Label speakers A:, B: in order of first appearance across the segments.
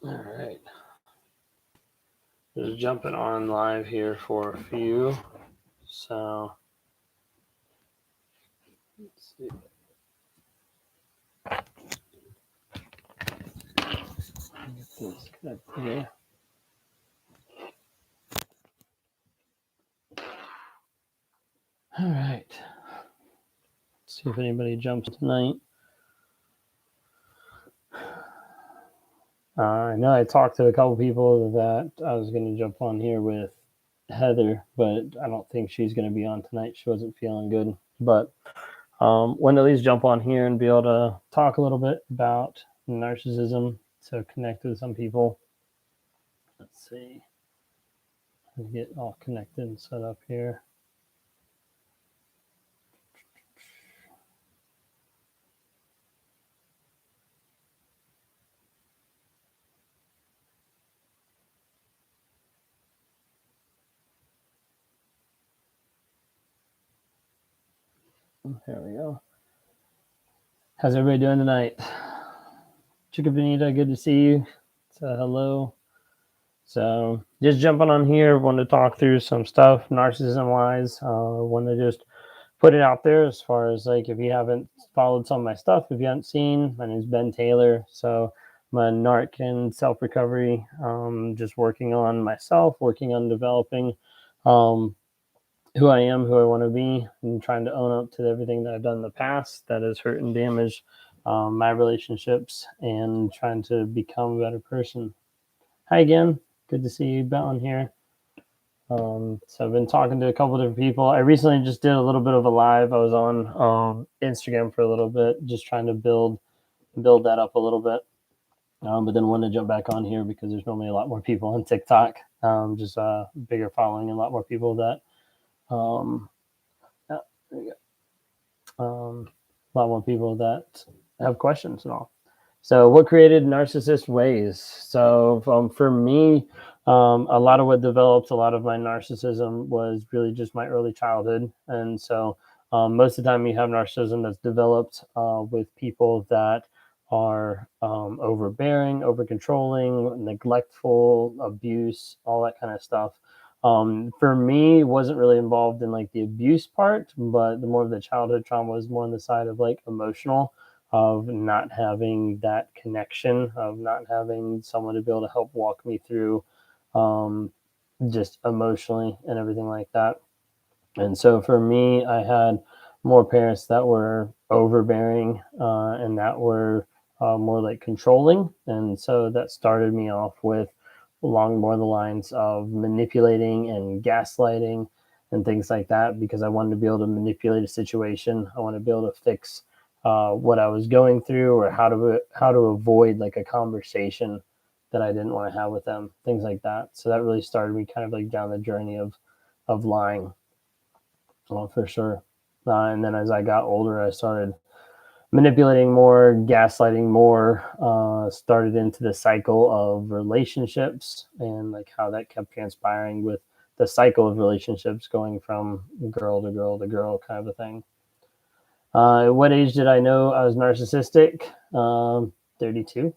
A: All right. Just jumping on live here for a few. So let's see. Get this good here. All right. Let's see if anybody jumps tonight. I know I talked to a couple people that I was going to jump on here with Heather, but I don't think she's going to be on tonight. She wasn't feeling good. But want to at least jump on here and be able to talk a little bit about narcissism to connect with some people. Let's see. Get all connected and set up here. There we go. How's everybody doing tonight? Chica Benita, good to see you. So hello. So just jumping on here, wanted to talk through some stuff narcissism wise. Want to just put it out there as far as like if you haven't followed some of my stuff, if you haven't seen, my name is Ben Taylor. So I'm a narc and self recovery, just working on myself, working on developing who I am, who I want to be, and trying to own up to everything that I've done in the past that has hurt and damaged my relationships, and trying to become a better person. Hi again. Good to see you on here. So I've been talking to a couple different people. I recently just did a little bit of a live. I was on Instagram for a little bit, just trying to build that up a little bit. But then wanted to jump back on here because there's normally a lot more people on TikTok, just a bigger following and a lot more people that yeah, there you go. A lot more people that have questions and all. So what created narcissist ways? So for me, a lot of what developed a lot of my narcissism was really just my early childhood. And so most of the time you have narcissism that's developed with people that are overbearing, over controlling, neglectful, abuse, all that kind of stuff. For me, wasn't really involved in like the abuse part, but the more of the childhood trauma was more on the side of like emotional, of not having that connection, of not having someone to be able to help walk me through just emotionally and everything like that. And so for me, I had more parents that were overbearing and that were more like controlling. And so that started me off with along more the lines of manipulating and gaslighting and things like that, because I wanted to be able to manipulate a situation. I wanted to be able to fix what I was going through, or how to avoid like a conversation that I didn't want to have with them, things like that. So that really started me kind of like down the journey of lying. Well, for sure. And then as I got older, I started manipulating more, gaslighting more, started into the cycle of relationships and like how that kept transpiring with the cycle of relationships going from girl to girl to girl kind of a thing. At what age did I know I was narcissistic? 32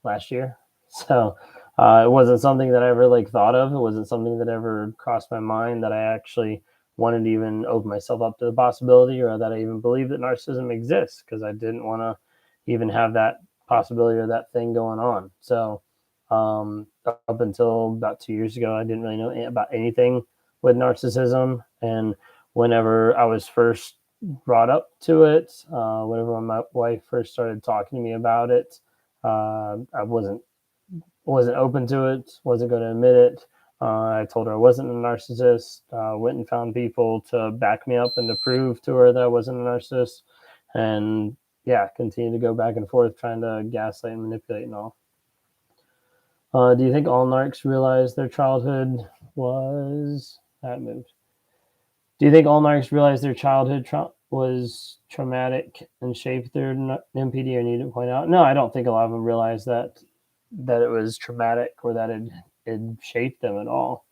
A: last year. So it wasn't something that I ever like thought of. It wasn't something that ever crossed my mind that I actually wanted to even open myself up to the possibility, or that I even believed that narcissism exists, because I didn't want to even have that possibility or that thing going on. So up until about 2 years ago, I didn't really know about anything with narcissism. And whenever I was first brought up to it, whenever my wife first started talking to me about it, I wasn't open to it, wasn't going to admit it. I told her I wasn't a narcissist, went and found people to back me up and to prove to her that I wasn't a narcissist. And yeah, continued to go back and forth trying to gaslight and manipulate and all. Do you think all narcs realize their childhood was... That moved. Do you think all narcs realize their childhood was traumatic and shaped their MPD, or need to point out? No, I don't think a lot of them realize that it was traumatic, or that it shaped them at all.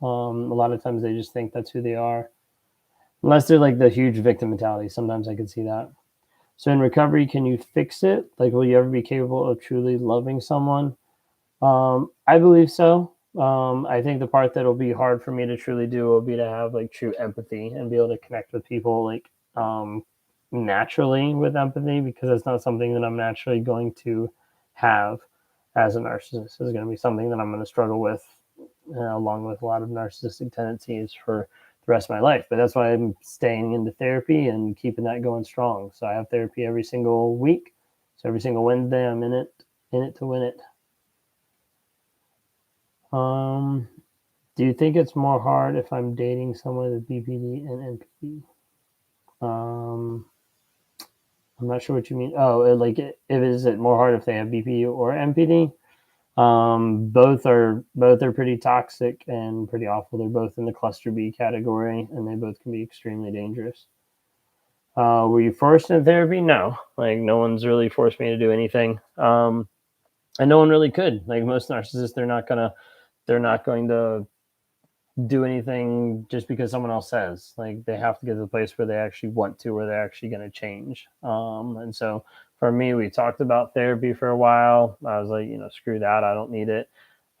A: A lot of times they just think that's who they are, unless they're like the huge victim mentality. Sometimes I can see that. So in recovery, can you fix it? Like, will you ever be capable of truly loving someone? I believe so. I think the part that'll be hard for me to truly do will be to have like true empathy and be able to connect with people like naturally with empathy, because that's not something that I'm naturally going to have as a narcissist. It's going to be something that I'm going to struggle with, along with a lot of narcissistic tendencies for the rest of my life. But that's why I'm staying into therapy and keeping that going strong. So I have therapy every single week. So every single Wednesday, I'm in it to win it. Um, do you think it's more hard if I'm dating someone with BPD and NPD? Um, I'm not sure what you mean. Oh, like, if is it more hard if they have BPD or NPD? Both are pretty toxic and pretty awful. They're both in the cluster B category, and they both can be extremely dangerous. Were you forced into therapy? No, like no one's really forced me to do anything. And no one really could. Like most narcissists, they're not going to do anything just because someone else says. Like they have to get to the place where they actually want to, where they're actually going to change. And so for me, we talked about therapy for a while. I was like, screw that, I don't need it.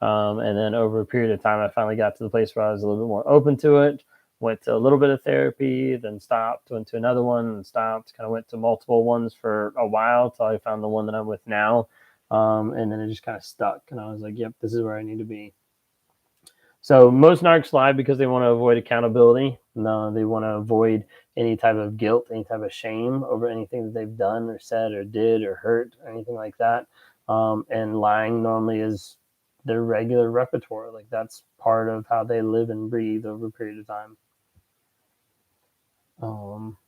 A: And then over a period of time, I finally got to the place where I was a little bit more open to it. Went to a little bit of therapy, then stopped. Went to another one and stopped. Kind of went to multiple ones for a while till I found the one that I'm with now. And then it just kind of stuck, and I was like, "Yep, this is where I need to be." So most narcs lie because they want to avoid accountability. No, they want to avoid any type of guilt, any type of shame over anything that they've done or said or did or hurt or anything like that. And lying normally is their regular repertoire. Like that's part of how they live and breathe over a period of time. Um,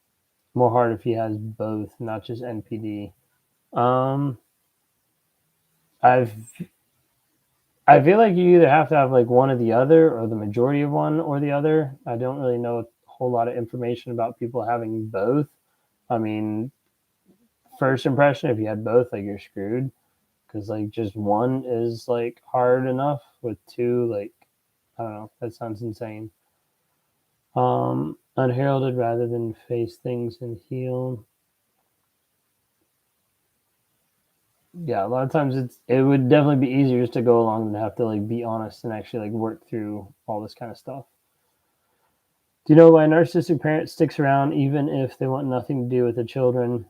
A: More hard if he has both, not just NPD. Um, I've I feel like you either have to have like one or the other, or the majority of one or the other. I don't really know a whole lot of information about people having both. I mean, first impression, if you had both, like you're screwed, because like just one is like hard enough. With two, like I don't know, that sounds insane. Unheralded rather than face things and heal. Yeah, a lot of times it would definitely be easier just to go along than have to like be honest and actually like work through all this kind of stuff. Do you know why a narcissistic parent sticks around even if they want nothing to do with the children?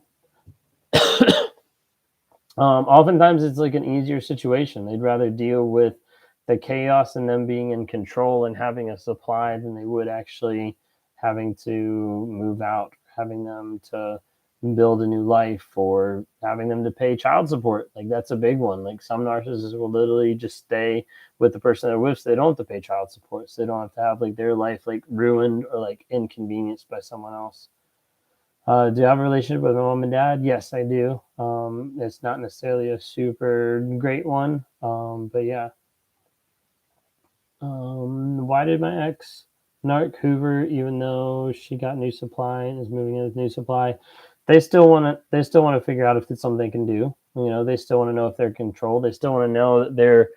A: Oftentimes, it's like an easier situation. They'd rather deal with the chaos and them being in control and having a supply than they would actually having to move out, having them to build a new life, or having them to pay child support. Like that's a big one. Like some narcissists will literally just stay with the person they're with, so they don't have to pay child support, so they don't have to have like their life like ruined or like inconvenienced by someone else. Do you have a relationship with my mom and dad? Yes, I do. It's not necessarily a super great one, but yeah. Why did my ex narc Hoover, even though she got new supply and is moving in with new supply? They still want to. They still want to figure out if it's something they can do. They still want to know if they're controlled. They still want to know that they're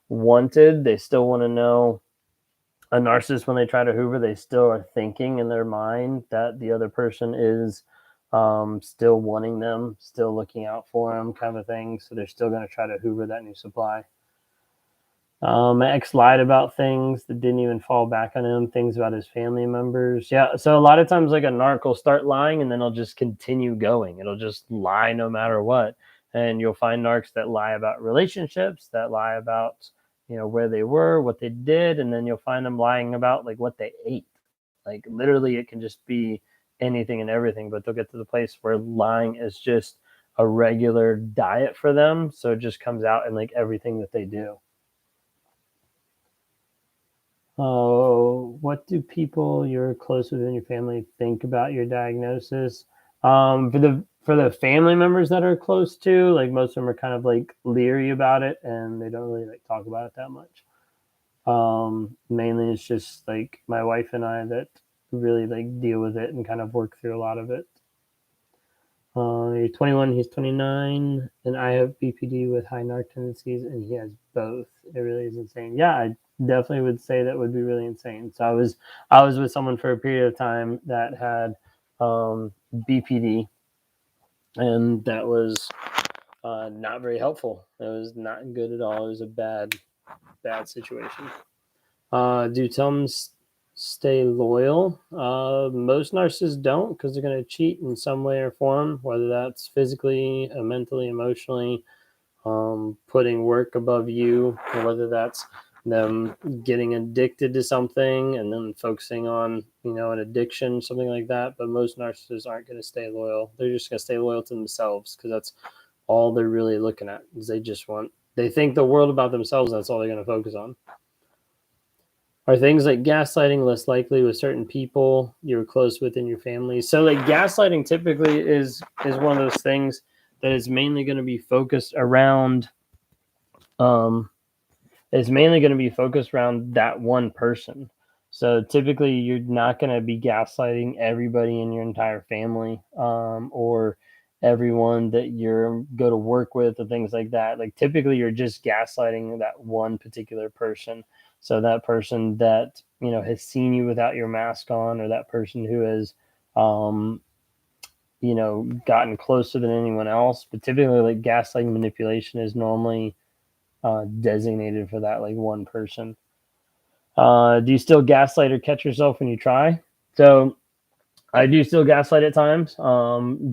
A: wanted. They still want to know a narcissist, when they try to hoover, they still are thinking in their mind that the other person is still wanting them, still looking out for them, kind of thing. So they're still going to try to hoover that new supply. My ex lied about things that didn't even fall back on him, things about his family members. Yeah, so a lot of times, like a narc will start lying and then it'll just continue going. It'll just lie no matter what. And you'll find narcs that lie about relationships, that lie about where they were, what they did, and then you'll find them lying about like what they ate. Like literally, it can just be anything and everything. But they'll get to the place where lying is just a regular diet for them, so it just comes out in like everything that they do. Oh, what do people you're close with in your family think about your diagnosis? For the family members that are close to, like most of them are kind of like leery about it, and they don't really like talk about it that much. Mainly it's just like my wife and I that really like deal with it and kind of work through a lot of it. You're 21, he's 29, and I have BPD with high narc tendencies, and he has both. It really is insane. Yeah, I definitely would say that would be really insane. So I was with someone for a period of time that had BPD, and that was not very helpful. It was not good at all. It was a bad situation. Do you tell them stay loyal? Most narcissists don't, because they're going to cheat in some way or form, whether that's physically, mentally, emotionally, putting work above you, or whether that's them getting addicted to something and then focusing on, an addiction, something like that. But most narcissists aren't going to stay loyal. They're just going to stay loyal to themselves, because that's all they're really looking at. Is they think the world about themselves. That's all they're going to focus on. Are things like gaslighting less likely with certain people you're close with in your family? So, like, gaslighting typically is one of those things that is mainly going to be focused around um that one person. So typically you're not going to be gaslighting everybody in your entire family, or everyone that you go to work with, or things like that. Like, typically you're just gaslighting that one particular person. So that person that, has seen you without your mask on, or that person who has, um, gotten closer than anyone else. But typically, like, gaslighting manipulation is normally designated for that, like, one person. Do you still gaslight or catch yourself when you try? So I do still gaslight at times.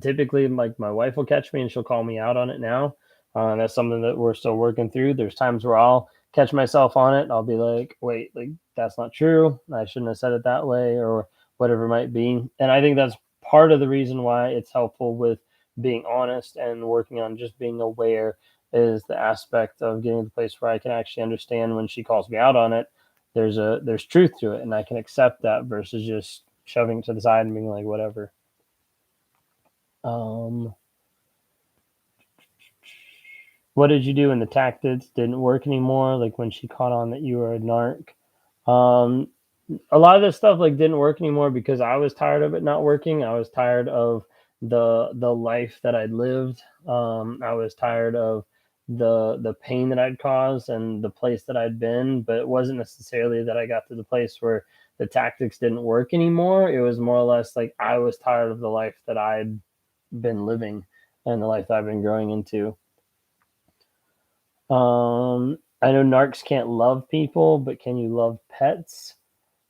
A: Typically, like, my wife will catch me and she'll call me out on it now. That's something that we're still working through. There's times where I'll catch myself on it. I'll be like, wait, like, that's not true. I shouldn't have said it that way, or whatever it might be. And I think that's part of the reason why it's helpful with being honest and working on just being aware, is the aspect of getting to the place where I can actually understand when she calls me out on it. There's truth to it, and I can accept that, versus just shoving it to the side and being like, whatever. Um, what did you do when the tactics didn't work anymore? Like, when she caught on that you were a narc. Um, a lot of this stuff, like, didn't work anymore because I was tired of it not working. I was tired of the life that I'd lived. I was tired of the pain that I'd caused and the place that I'd been. But it wasn't necessarily that I got to the place where the tactics didn't work anymore. It was more or less like I was tired of the life that I'd been living and the life that I've been growing into. I know narcs can't love people, but can you love pets?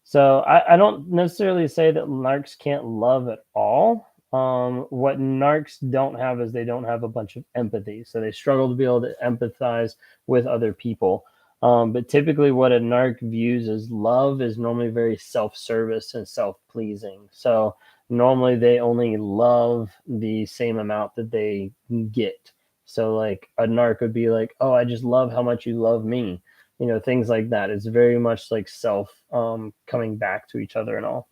A: So I don't necessarily say that narcs can't love at all. What narcs don't have is they don't have a bunch of empathy. So they struggle to be able to empathize with other people. But typically, what a narc views as love is normally very self service and self pleasing. So normally they only love the same amount that they get. So, like, a narc would be like, oh, I just love how much you love me, things like that. It's very much like self, coming back to each other and all.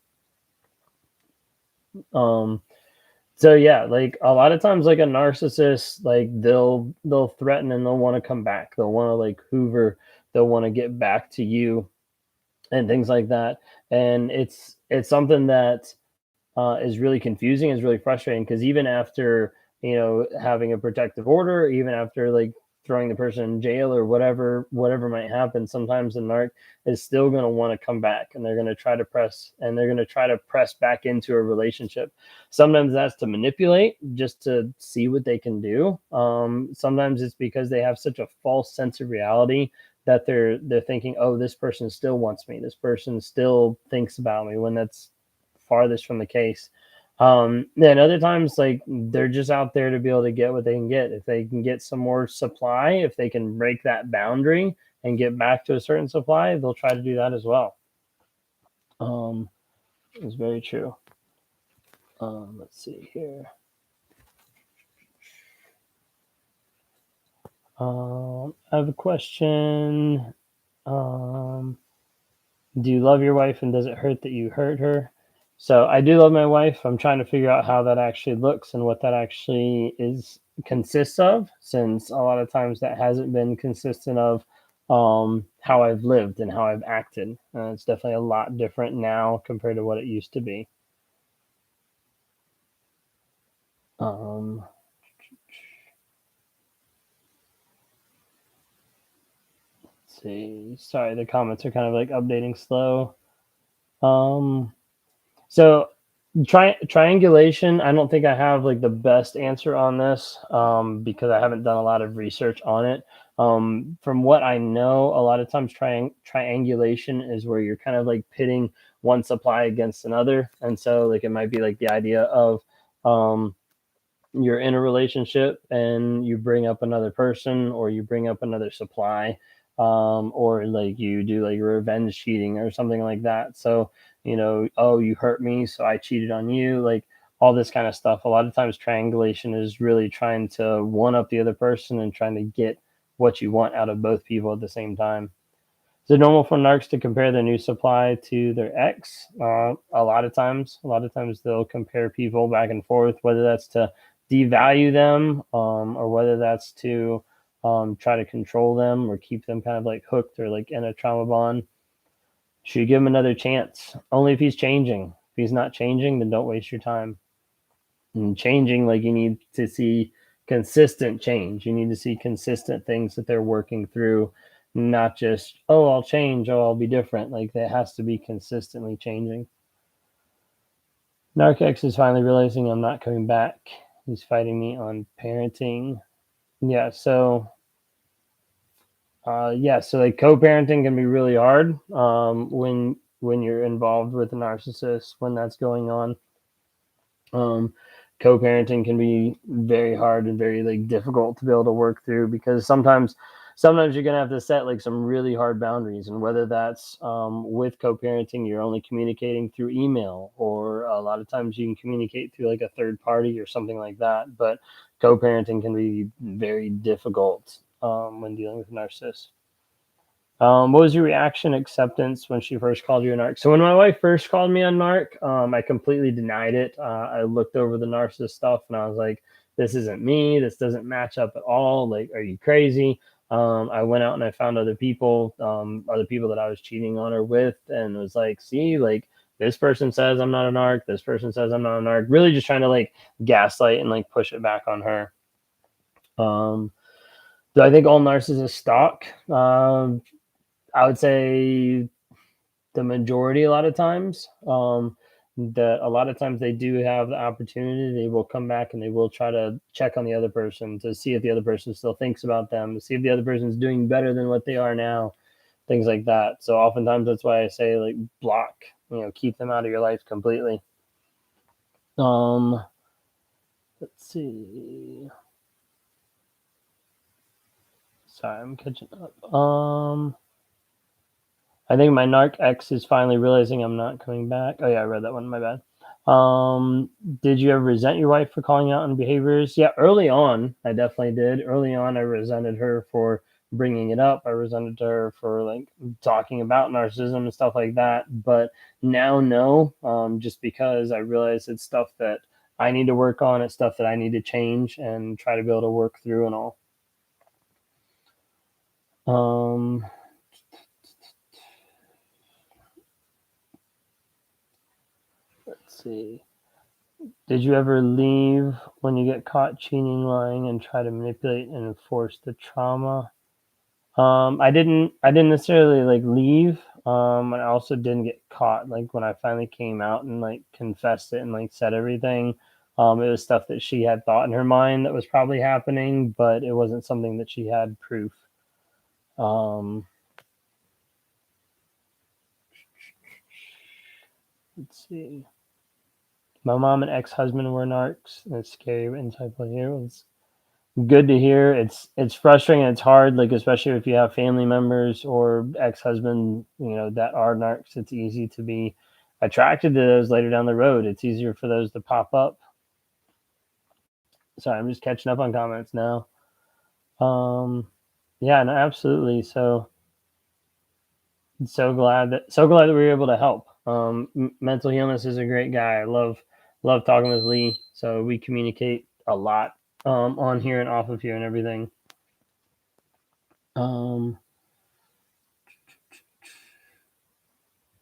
A: um so yeah, like, a lot of times, like, a narcissist, like, they'll threaten and they'll want to come back, they'll want to, like, hoover, they'll want to get back to you and things like that. And it's something that is really confusing, is really frustrating, because even after, having a protective order, even after, like, throwing the person in jail or whatever might happen, sometimes the narc is still going to want to come back, and they're going to try to press back into a relationship. Sometimes that's to manipulate, just to see what they can do. Sometimes it's because they have such a false sense of reality that they're thinking, oh, this person still wants me, this person still thinks about me, when that's farthest from the case. And other times, like, they're just out there to be able to get what they can get. If they can get some more supply, if they can break that boundary and get back to a certain supply, they'll try to do that as well. It's very true. Let's see here. I have a question. Um, do you love your wife, and does it hurt that you hurt her? So I do love my wife. I'm trying to figure out how that actually looks and what that actually is consists of, since a lot of times that hasn't been consistent of how I've lived and how I've acted. It's definitely a lot different now compared to what it used to be. Um, let's see. Sorry, the comments are kind of like updating slow. Um, so Triangulation, I don't think I have like the best answer on this, because I haven't done a lot of research on it. From what I know, a lot of times triangulation is where you're kind of like pitting one supply against another. And so like it might be like the idea of, um, you're in a relationship and you bring up another person or you bring up another supply, or like you do like revenge cheating or something like that. So oh, you hurt me, so I cheated on you, like all this kind of stuff. A lot of times triangulation is really trying to one up the other person and trying to get what you want out of both people at the same time. Is it normal for narcs to compare their new supply to their ex? A lot of times they'll compare people back and forth, whether that's to devalue them, or whether that's to, try to control them or keep them kind of like hooked or like in a trauma bond. Should you give him another chance? Only if he's changing. If he's not changing, then don't waste your time. And changing, like you need to see consistent change. You need to see consistent things that they're working through, not just, oh, I'll change, oh, I'll be different. Like that has to be consistently changing. Narcex is finally realizing I'm not coming back. He's fighting me on parenting. Yeah, so so like co-parenting can be really hard, when you're involved with a narcissist when that's going on. um, Co-parenting can be very hard and very like difficult to be able to work through, because sometimes you're gonna have to set like some really hard boundaries, and whether that's, with co-parenting you're only communicating through email, or a lot of times you can communicate through like a third party or something like that. But co-parenting can be very difficult, when dealing with narcissists. What was your reaction, acceptance, when she first called you a narc? So when my wife first called me a narc, I completely denied it. I looked over the narcissist stuff and I was like, "This isn't me. This doesn't match up at all. Like, are you crazy?" I went out and I found other people that I was cheating on her with, and was like, "See, like this person says I'm not a narc. This person says I'm not a narc." Really, just trying to like gaslight and like push it back on her. Um, do I think all narcissists stalk? I would say the majority, a lot of times, that a lot of times they do have the opportunity, they will come back and they will try to check on the other person to see if the other person still thinks about them, to see if the other person's doing better than what they are now, things like that. So oftentimes that's why I say like block, keep them out of your life completely. um let's see, sorry, I'm catching up. I think my narc ex is finally realizing I'm not coming back. Oh yeah, I read that one. My bad. Did you ever resent your wife for calling out on behaviors? Yeah, early on, I definitely did. Early on, I resented her for bringing it up. I resented her for like talking about narcissism and stuff like that. But now, no, just because I realize it's stuff that I need to work on. It's stuff that I need to change and try to be able to work through and all. Um, let's see. Did you ever leave when you get caught cheating, lying, and try to manipulate and enforce the trauma? I didn't necessarily like leave. I also didn't get caught. Like when I finally came out and like confessed it and like said everything, it was stuff that she had thought in her mind that was probably happening, but it wasn't something that she had proof. Um, let's see. My mom and ex-husband were narcs. It's scary insightful here. It's good to hear. It's frustrating and it's hard, like especially if you have family members or ex-husband, that are narcs. It's easy to be attracted to those later down the road. It's easier for those to pop up. Sorry, I'm just catching up on comments now. Yeah, no, absolutely. So glad that we were able to help. Mental Healness is a great guy. I love talking with Lee. So we communicate a lot, on here and off of here and everything. Um,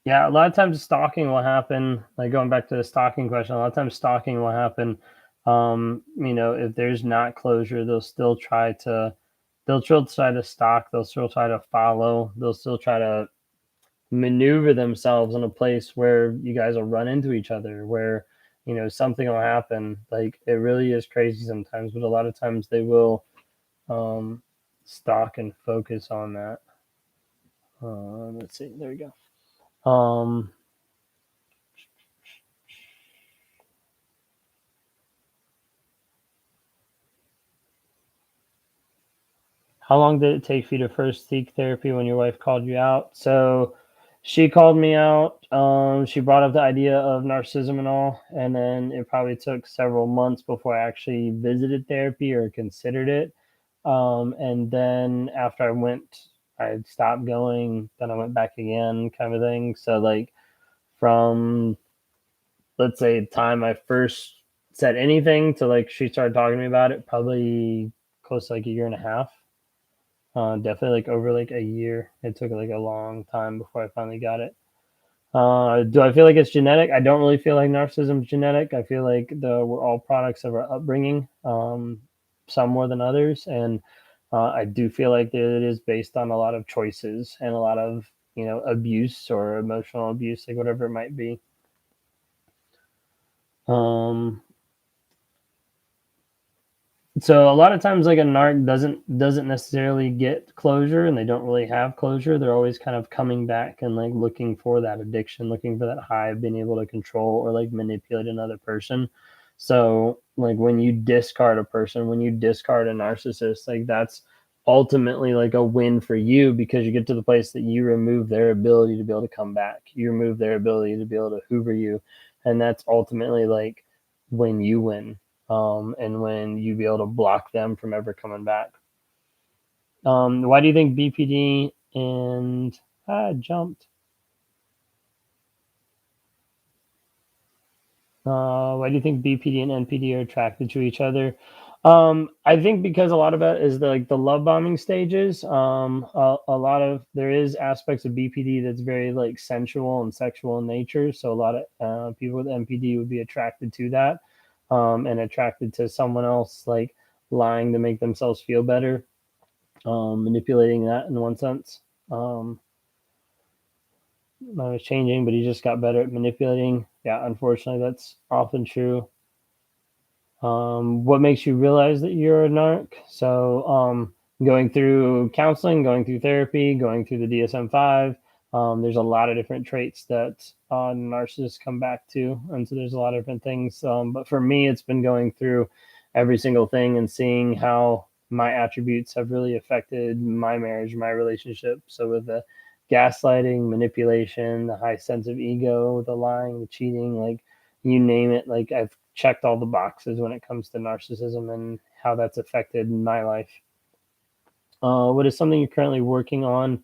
A: Yeah, a lot of times stalking will happen. Like going back to the stalking question, a lot of times stalking will happen. If there's not closure, they'll still try to stalk. They'll still try to follow. They'll still try to maneuver themselves in a place where you guys will run into each other, where something will happen. Like, it really is crazy sometimes, but a lot of times they will um, stock and focus on that. Let's see. There we go. How long did it take for you to first seek therapy when your wife called you out? So she called me out. She brought up the idea of narcissism and all, and then it probably took several months before I actually visited therapy or considered it. And then after I stopped going, then I went back again, kind of thing. So, like, from, let's say, the time I first said anything to, like, she started talking to me about it, probably close to like a year and a half. Definitely like over like a year. It took like a long time before I finally got it. Do I feel like it's genetic? I don't really feel like narcissism is genetic. I feel like we're all products of our upbringing, some more than others, and I do feel like that it is based on a lot of choices and a lot of abuse or emotional abuse, like whatever it might be. Um, so a lot of times, like, a narc doesn't necessarily get closure, and they don't really have closure. They're always kind of coming back and like looking for that addiction, looking for that high of being able to control or like manipulate another person. So, like, when you discard a person, when you discard a narcissist, like, that's ultimately like a win for you, because you get to the place that you remove their ability to be able to come back, you remove their ability to be able to hoover you, and that's ultimately like when you win, and when you be able to block them from ever coming back. Why do you think BPD and jumped? Why do you think BPD and NPD are attracted to each other? I think because a lot of it is the love bombing stages. A lot of there is aspects of BPD that's very like sensual and sexual in nature. So a lot of people with NPD would be attracted to that, and attracted to someone else like lying to make themselves feel better, manipulating that in one sense. Um, I was changing, but he just got better at manipulating. Yeah, unfortunately, that's often true. What makes you realize that you're a narc? So, going through counseling, going through therapy, going through the DSM-5, there's a lot of different traits that narcissists come back to. And so there's a lot of different things. But for me, it's been going through every single thing and seeing how my attributes have really affected my marriage, my relationship. So, with the gaslighting, manipulation, the high sense of ego, the lying, the cheating, like, you name it, like, I've checked all the boxes when it comes to narcissism and how that's affected my life. What is something you're currently working on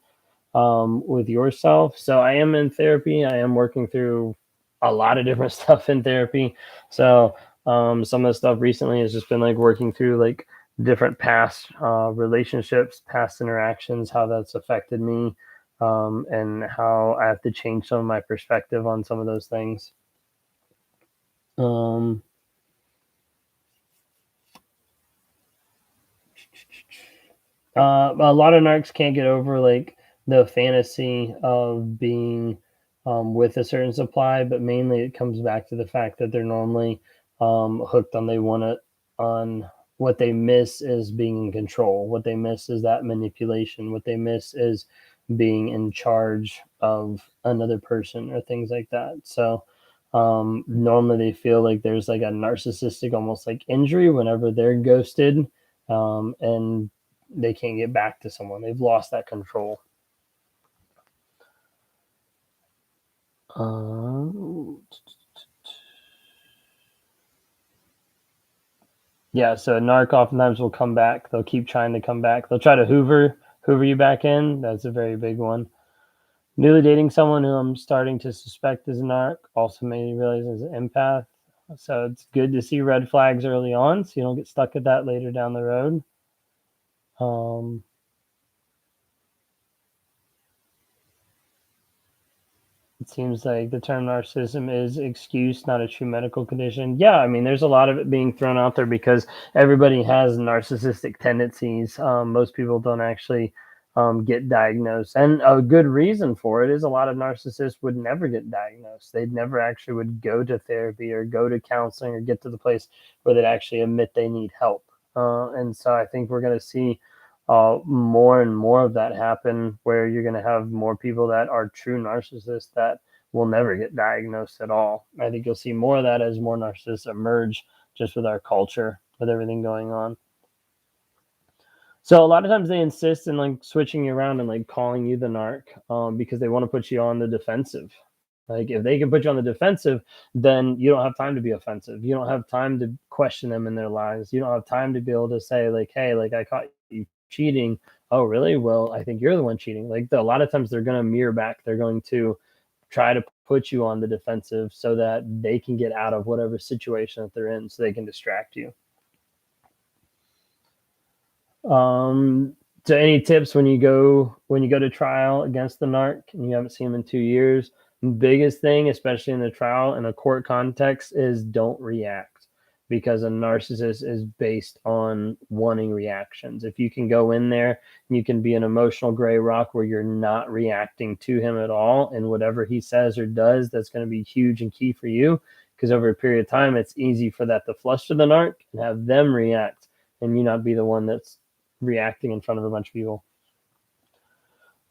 A: with yourself? So I am in therapy. I am working through a lot of different stuff in therapy. So some of the stuff recently has just been like working through like different past relationships, past interactions, how that's affected me, and how I have to change some of my perspective on some of those things. Um, a lot of narcs can't get over like the fantasy of being with a certain supply, but mainly it comes back to the fact that they're normally hooked on they want it on what they miss is being in control. What they miss is that manipulation. What they miss is being in charge of another person or things like that. So normally they feel like there's like a narcissistic almost like injury whenever they're ghosted, and they can't get back to someone. They've lost that control. Um, yeah, so a narc oftentimes will come back. They'll keep trying to come back. They'll try to hoover you back in. That's a very big one. Newly dating someone who I'm starting to suspect is a narc also made me realize is an empath. So it's good to see red flags early on, so you don't get stuck at that later down the road. Um, it seems like the term narcissism is excuse, not a true medical condition. Yeah, I mean, there's a lot of it being thrown out there because everybody has narcissistic tendencies. Most people don't actually get diagnosed. And a good reason for it is a lot of narcissists would never get diagnosed. They'd never actually would go to therapy or go to counseling or get to the place where they'd actually admit they need help. And so I think we're going to see more and more of that happen, where you're going to have more people that are true narcissists that will never get diagnosed at all. I think you'll see more of that as more narcissists emerge just with our culture, with everything going on. So a lot of times they insist in like switching you around and like calling you the narc, because they want to put you on the defensive. Like if they can put you on the defensive, then you don't have time to be offensive. You don't have time to question them in their lives. You don't have time to be able to say like, "Hey, like I caught you cheating." Oh, really? Well, I think you're the one cheating. Like a lot of times they're going to mirror back. They're going to try to put you on the defensive so that they can get out of whatever situation that they're in, so they can distract you. Um, so any tips when you go to trial against the narc and you haven't seen him in 2 years? Biggest thing, especially in the trial in a court context, is don't react, because a narcissist is based on wanting reactions. If you can go in there and you can be an emotional gray rock where you're not reacting to him at all, and whatever he says or does, that's going to be huge and key for you, because over a period of time, it's easy for that to fluster the narc and have them react and you not be the one that's reacting in front of a bunch of people.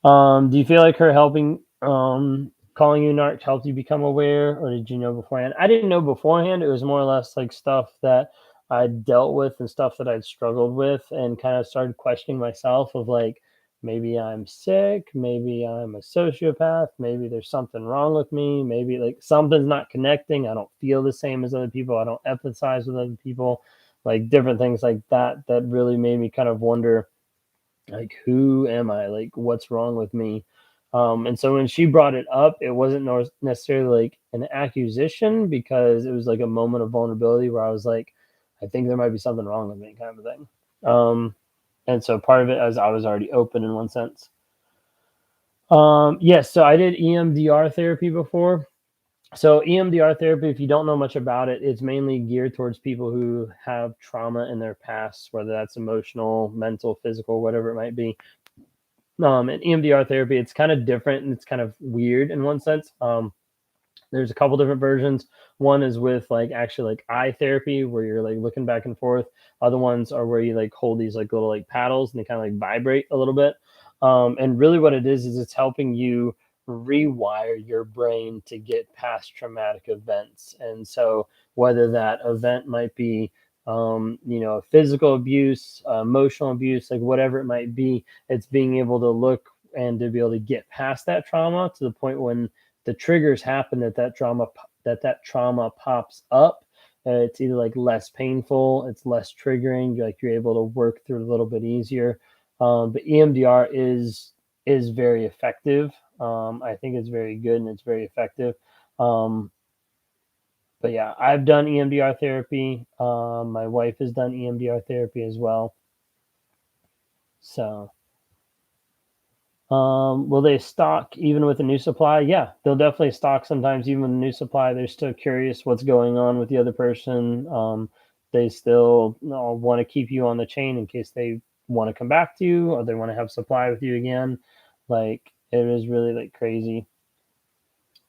A: Do you feel like her helping, calling you narc helped you become aware, or did you know beforehand? I didn't know beforehand. It was more or less like stuff that I dealt with and stuff that I'd struggled with, and kind of started questioning myself of like, maybe I'm sick, maybe I'm a sociopath, maybe there's something wrong with me, maybe like something's not connecting. I don't feel the same as other people. I don't empathize with other people, like different things like that, that really made me kind of wonder, like, who am I, like what's wrong with me. And so when she brought it up, it wasn't necessarily like an accusation, because it was like a moment of vulnerability where I was like, I think there might be something wrong with me, kind of a thing. And so part of it, as I was already open in one sense. Yes, so I did EMDR therapy before. So EMDR therapy, if you don't know much about it, it's mainly geared towards people who have trauma in their past, whether that's emotional, mental, physical, whatever it might be. And EMDR therapy, it's kind of different and it's kind of weird in one sense. There's a couple different versions. One is with like actually like eye therapy, where you're like looking back and forth. Other ones are where you like hold these like little like paddles and they kind of like vibrate a little bit. And really what it is it's helping you rewire your brain to get past traumatic events. And so whether that event might be, physical abuse, emotional abuse, like whatever it might be, it's being able to look and to be able to get past that trauma to the point when the triggers happen, that trauma pops up. It's either like less painful, it's less triggering, you're able to work through it a little bit easier. But EMDR is very effective. I think it's very good and it's very effective. Um, but yeah, I've done EMDR therapy. My wife has done EMDR therapy as well. So will they stock even with a new supply? Yeah, they'll definitely stock sometimes even with a new supply. They're still curious what's going on with the other person. They still want to keep you on the chain in case they want to come back to you or they want to have supply with you again. Like it is really like crazy.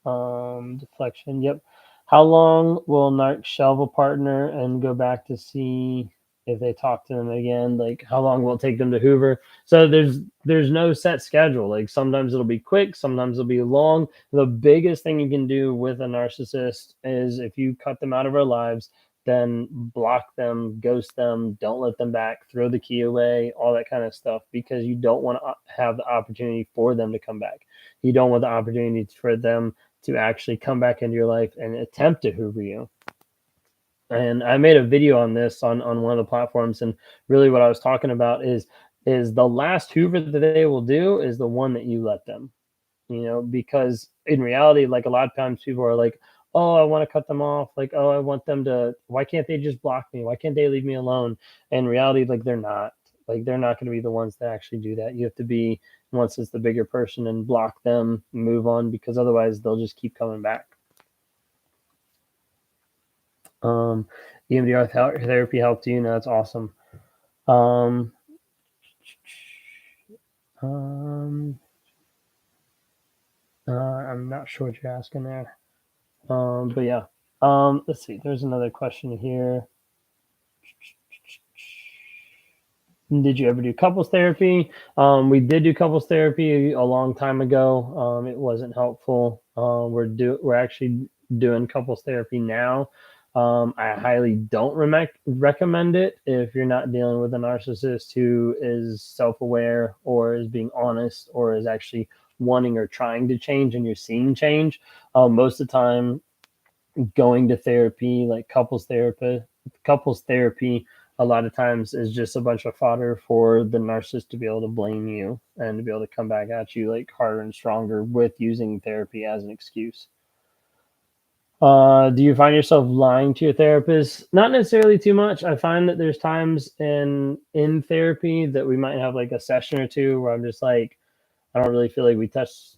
A: Deflection. Yep. How long will narc shelve a partner and go back to see if they talk to them again? Like how long will it take them to Hoover? So there's no set schedule. Like sometimes it'll be quick, sometimes it'll be long. The biggest thing you can do with a narcissist is if you cut them out of our lives, then block them, ghost them, don't let them back, throw the key away, all that kind of stuff, because you don't want to have the opportunity for them to come back. You don't want the opportunity for them to actually come back into your life and attempt to hoover you. And I made a video on this on one of the platforms, and really what I was talking about is the last hoover that they will do is the one that you let them, because in reality, like a lot of times people are like, oh, I want to cut them off, like, oh, I want them to, why can't they just block me, why can't they leave me alone? In reality, they're not going to be the ones that actually do that. You have to be, once it's the bigger person, and block them, move on, because otherwise they'll just keep coming back. um EMDR therapy helped you. No, that's awesome. um Um, I'm not sure what you're asking there. But yeah. Let's see. There's another question here. Did you ever do couples therapy? We did do couples therapy a long time ago. It wasn't helpful. We're actually doing couples therapy now. I highly don't recommend it if you're not dealing with a narcissist who is self-aware or is being honest or is actually wanting or trying to change and you're seeing change. Most of the time, going to therapy, like couples therapy, a lot of times is just a bunch of fodder for the narcissist to be able to blame you and to be able to come back at you like harder and stronger with using therapy as an excuse. Do you find yourself lying to your therapist? Not necessarily too much. I find that there's times in therapy that we might have like a session or two where I'm just like, I don't really feel like we touched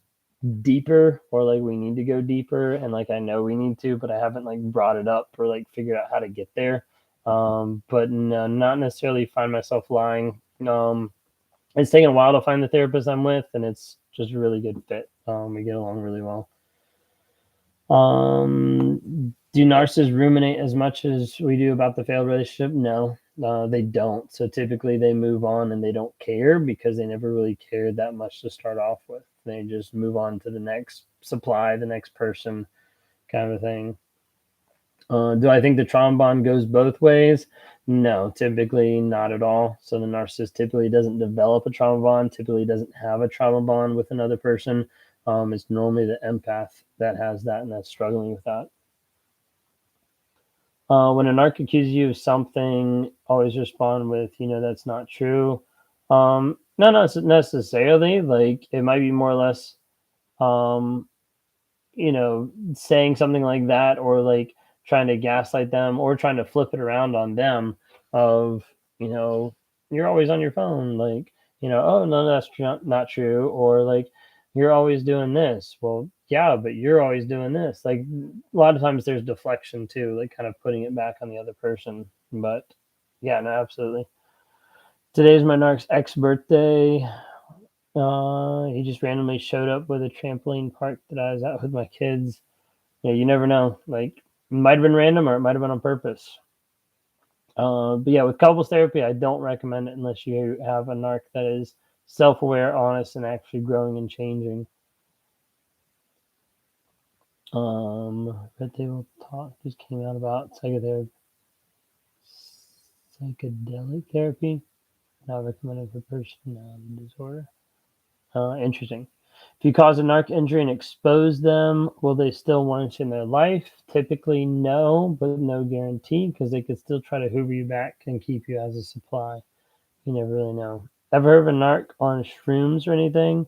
A: deeper or like we need to go deeper and like I know we need to, but I haven't like brought it up or like figured out how to get there. But no, not necessarily find myself lying. It's taken a while to find the therapist I'm with, and it's just a really good fit. We get along really well. Do narcissists ruminate as much as we do about the failed relationship? No, they don't. So typically they move on and they don't care because they never really cared that much to start off with. They just move on to the next supply, the next person, kind of a thing. Do I think the trauma bond goes both ways? No, typically not at all. So the narcissist typically doesn't develop a trauma bond, typically doesn't have a trauma bond with another person. It's normally the empath that has that and that's struggling with that. When a narc accuses you of something, always respond with, that's not true. No, not necessarily. Like it might be more or less, um, saying something like that or like trying to gaslight them or trying to flip it around on them of, you know, you're always on your phone. Like, oh, no, that's not true. Or like, you're always doing this. Well, yeah, but you're always doing this. Like a lot of times there's deflection too, like kind of putting it back on the other person. But yeah, no, absolutely. Today's my narc's ex birthday. He just randomly showed up with a trampoline park that I was at with my kids. Yeah, you never know. Like, it might have been random or it might have been on purpose. But yeah, with couples therapy, I don't recommend it unless you have a narc that is self-aware, honest, and actually growing and changing. Red Table Talk just came out about psychedelic therapy. Not recommended for personality disorder. Interesting. If you cause a narc injury and expose them, will they still want you in their life? Typically, no, but no guarantee because they could still try to hoover you back and keep you as a supply. You never really know. Ever heard of a narc on shrooms or anything?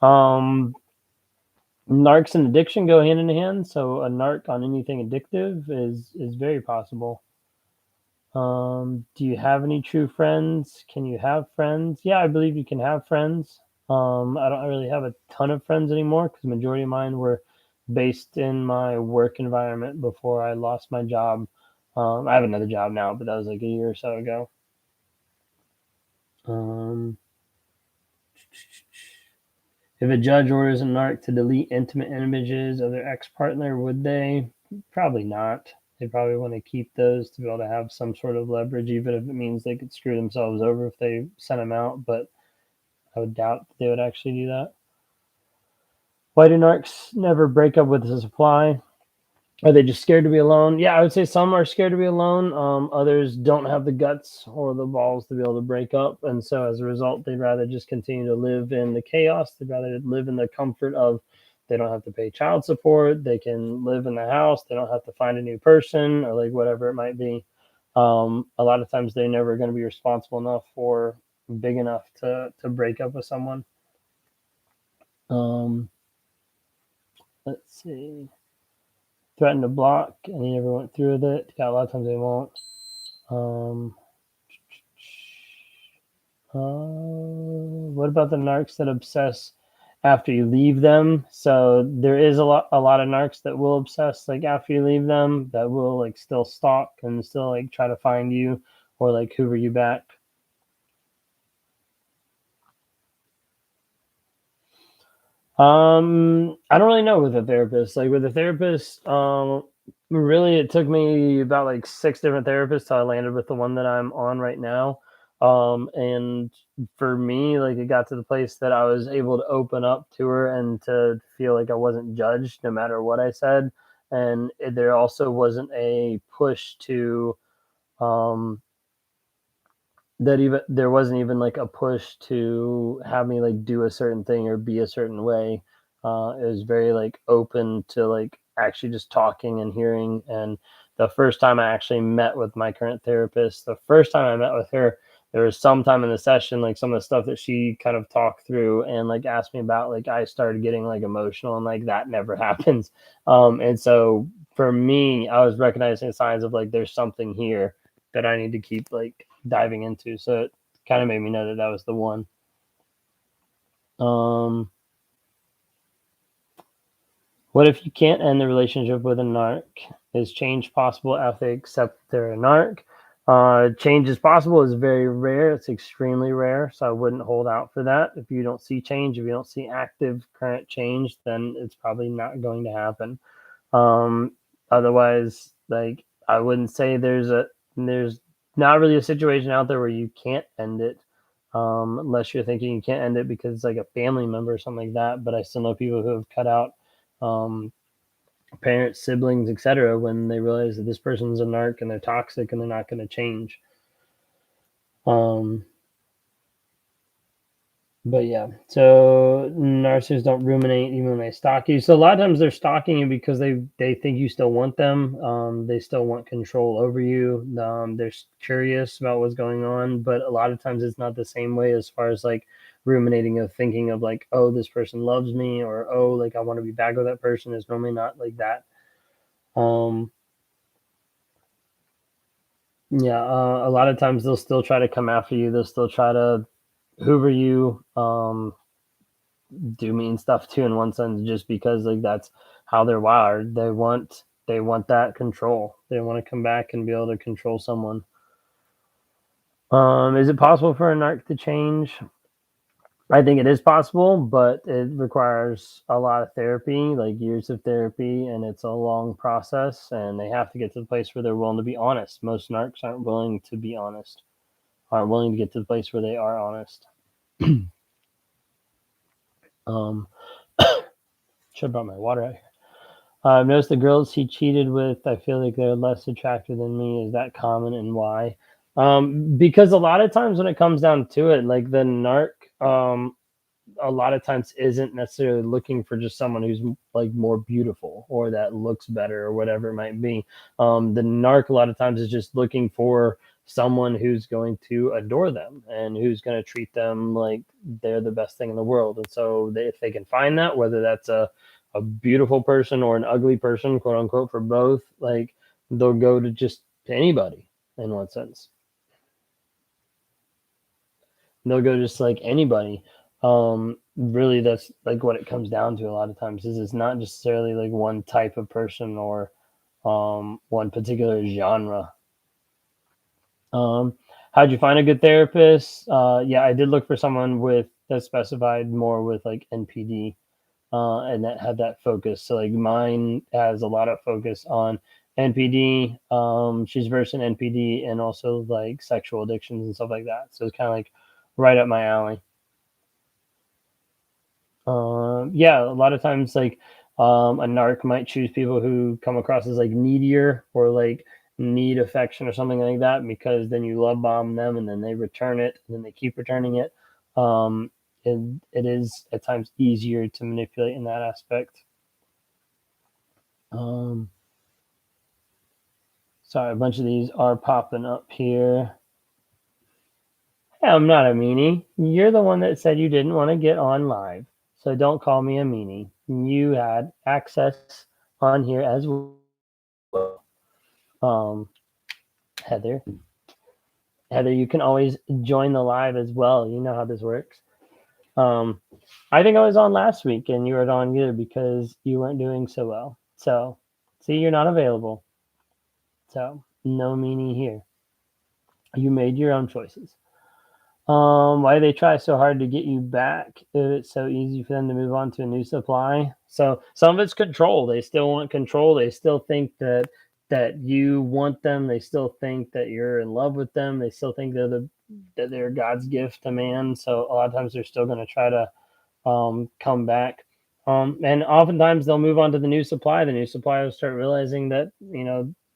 A: Um, Narcs and addiction go hand in hand, so a narc on anything addictive is very possible. Do you have any true friends? Can you have friends? Yeah, I believe you can have friends. I don't really have a ton of friends anymore because the majority of mine were based in my work environment before I lost my job. I have another job now, but that was like a year or so ago. Um, if a judge orders a narc to delete intimate images of their ex-partner, would they? Probably not. They probably want to keep those to be able to have some sort of leverage, even if it means they could screw themselves over if they sent them out. But I would doubt they would actually do that. Why do narcs never break up with the supply? Are they just scared to be alone? Yeah, I would say some are scared to be alone. Others don't have the guts or the balls to be able to break up. And so as a result, they'd rather just continue to live in the chaos. They'd rather live in the comfort of they don't have to pay child support. They can live in the house. They don't have to find a new person or like whatever it might be. A lot of times they're never going to be responsible enough or big enough to break up with someone. Um, let's see. Threatened to block and he never went through with it. Yeah, a lot of times they won't. Um, what about the narcs that obsess after you leave them? So there is a lot of narcs that will obsess like after you leave them, that will like still stalk and still like try to find you or like hoover you back. I don't really know with a therapist. Like with a therapist, really it took me about like 6 different therapists till I landed with the one that I'm on right now. And for me, like it got to the place that I was able to open up to her and to feel like I wasn't judged no matter what I said. And there also wasn't a push to um that even there wasn't even like a push to have me like do a certain thing or be a certain way. It was very like open to like actually just talking and hearing. And the first time I actually met with my current therapist, the first time I met with her, there was some time in the session, like some of the stuff that she kind of talked through and like asked me about, like I started getting like emotional and like that never happens. And so for me, I was recognizing signs of like there's something here that I need to keep like diving into. So it kind of made me know that that was the one. Um, what if you can't end the relationship with a narc? Is change possible if they accept they're a narc? Change is possible is very rare. It's extremely rare. So I wouldn't hold out for that. If you don't see change, if you don't see active current change, then it's probably not going to happen. Um, Otherwise, like I wouldn't say there's not really a situation out there where you can't end it, unless you're thinking you can't end it because it's like a family member or something like that. But I still know people who have cut out um, parents, siblings, etc. when they realize that this person's a narc and they're toxic and they're not going to change. Um, But yeah, so narcissists don't ruminate even when they stalk you. So a lot of times they're stalking you because they think you still want them. They still want control over you. They're curious about what's going on, but a lot of times it's not the same way as far as like ruminating of thinking of like, oh, this person loves me, or oh, like I want to be back with that person. It's normally not like that. Um, yeah, a lot of times they'll still try to come after you. They'll still try to hoover you. Do mean stuff too in one sense just because like that's how they're wired. They want that control. They want to come back and be able to control someone. Is it possible for a narc to change? I think it is possible, but it requires a lot of therapy, like years of therapy, and it's a long process. And they have to get to the place where they're willing to be honest. Most narcs aren't willing to be honest, aren't willing to get to the place where they are honest. um, should have brought my water out here. I've noticed the girls he cheated with, I feel like they're less attractive than me. Is that common and why? Because a lot of times when it comes down to it, like the narc, a lot of times isn't necessarily looking for just someone who's like more beautiful or that looks better or whatever it might be. The narc a lot of times is just looking for someone who's going to adore them and who's going to treat them like they're the best thing in the world. And so if they can find that, whether that's a beautiful person or an ugly person, quote unquote, for both, like they'll go to just to anybody in one sense. They'll go just like anybody. Really, that's like what it comes down to a lot of times is it's not necessarily like one type of person or one particular genre. How'd you find a good therapist? Yeah, I did look for someone with that specified more with like NPD and that had that focus. So like mine has a lot of focus on NPD. She's versed in NPD and also like sexual addictions and stuff like that. So it's kind of like right up my alley. Yeah, a lot of times like a narc might choose people who come across as like needier or like need affection or something like that because then you love bomb them and then they return it and then they keep returning it. Um, it is at times easier to manipulate in that aspect. Um, Sorry, a bunch of these are popping up here. Hey, I'm not a meanie. You're the one that said you didn't want to get on live. So don't call me a meanie. You had access on here as well. Um, Heather. Heather, you can always join the live as well. You know how this works. Um, I think I was on last week and you were on either because you weren't doing so well. So, see, you're not available. So, no meanie here. You made your own choices. Why they try so hard to get you back if it's so easy for them to move on to a new supply? So some of it's control. They still want control. They still think that you want them. They still think that you're in love with them. They still think that they're God's gift to man. So a lot of times they're still going to try to come back. And oftentimes they'll move on to the new supply. The new supply will start realizing that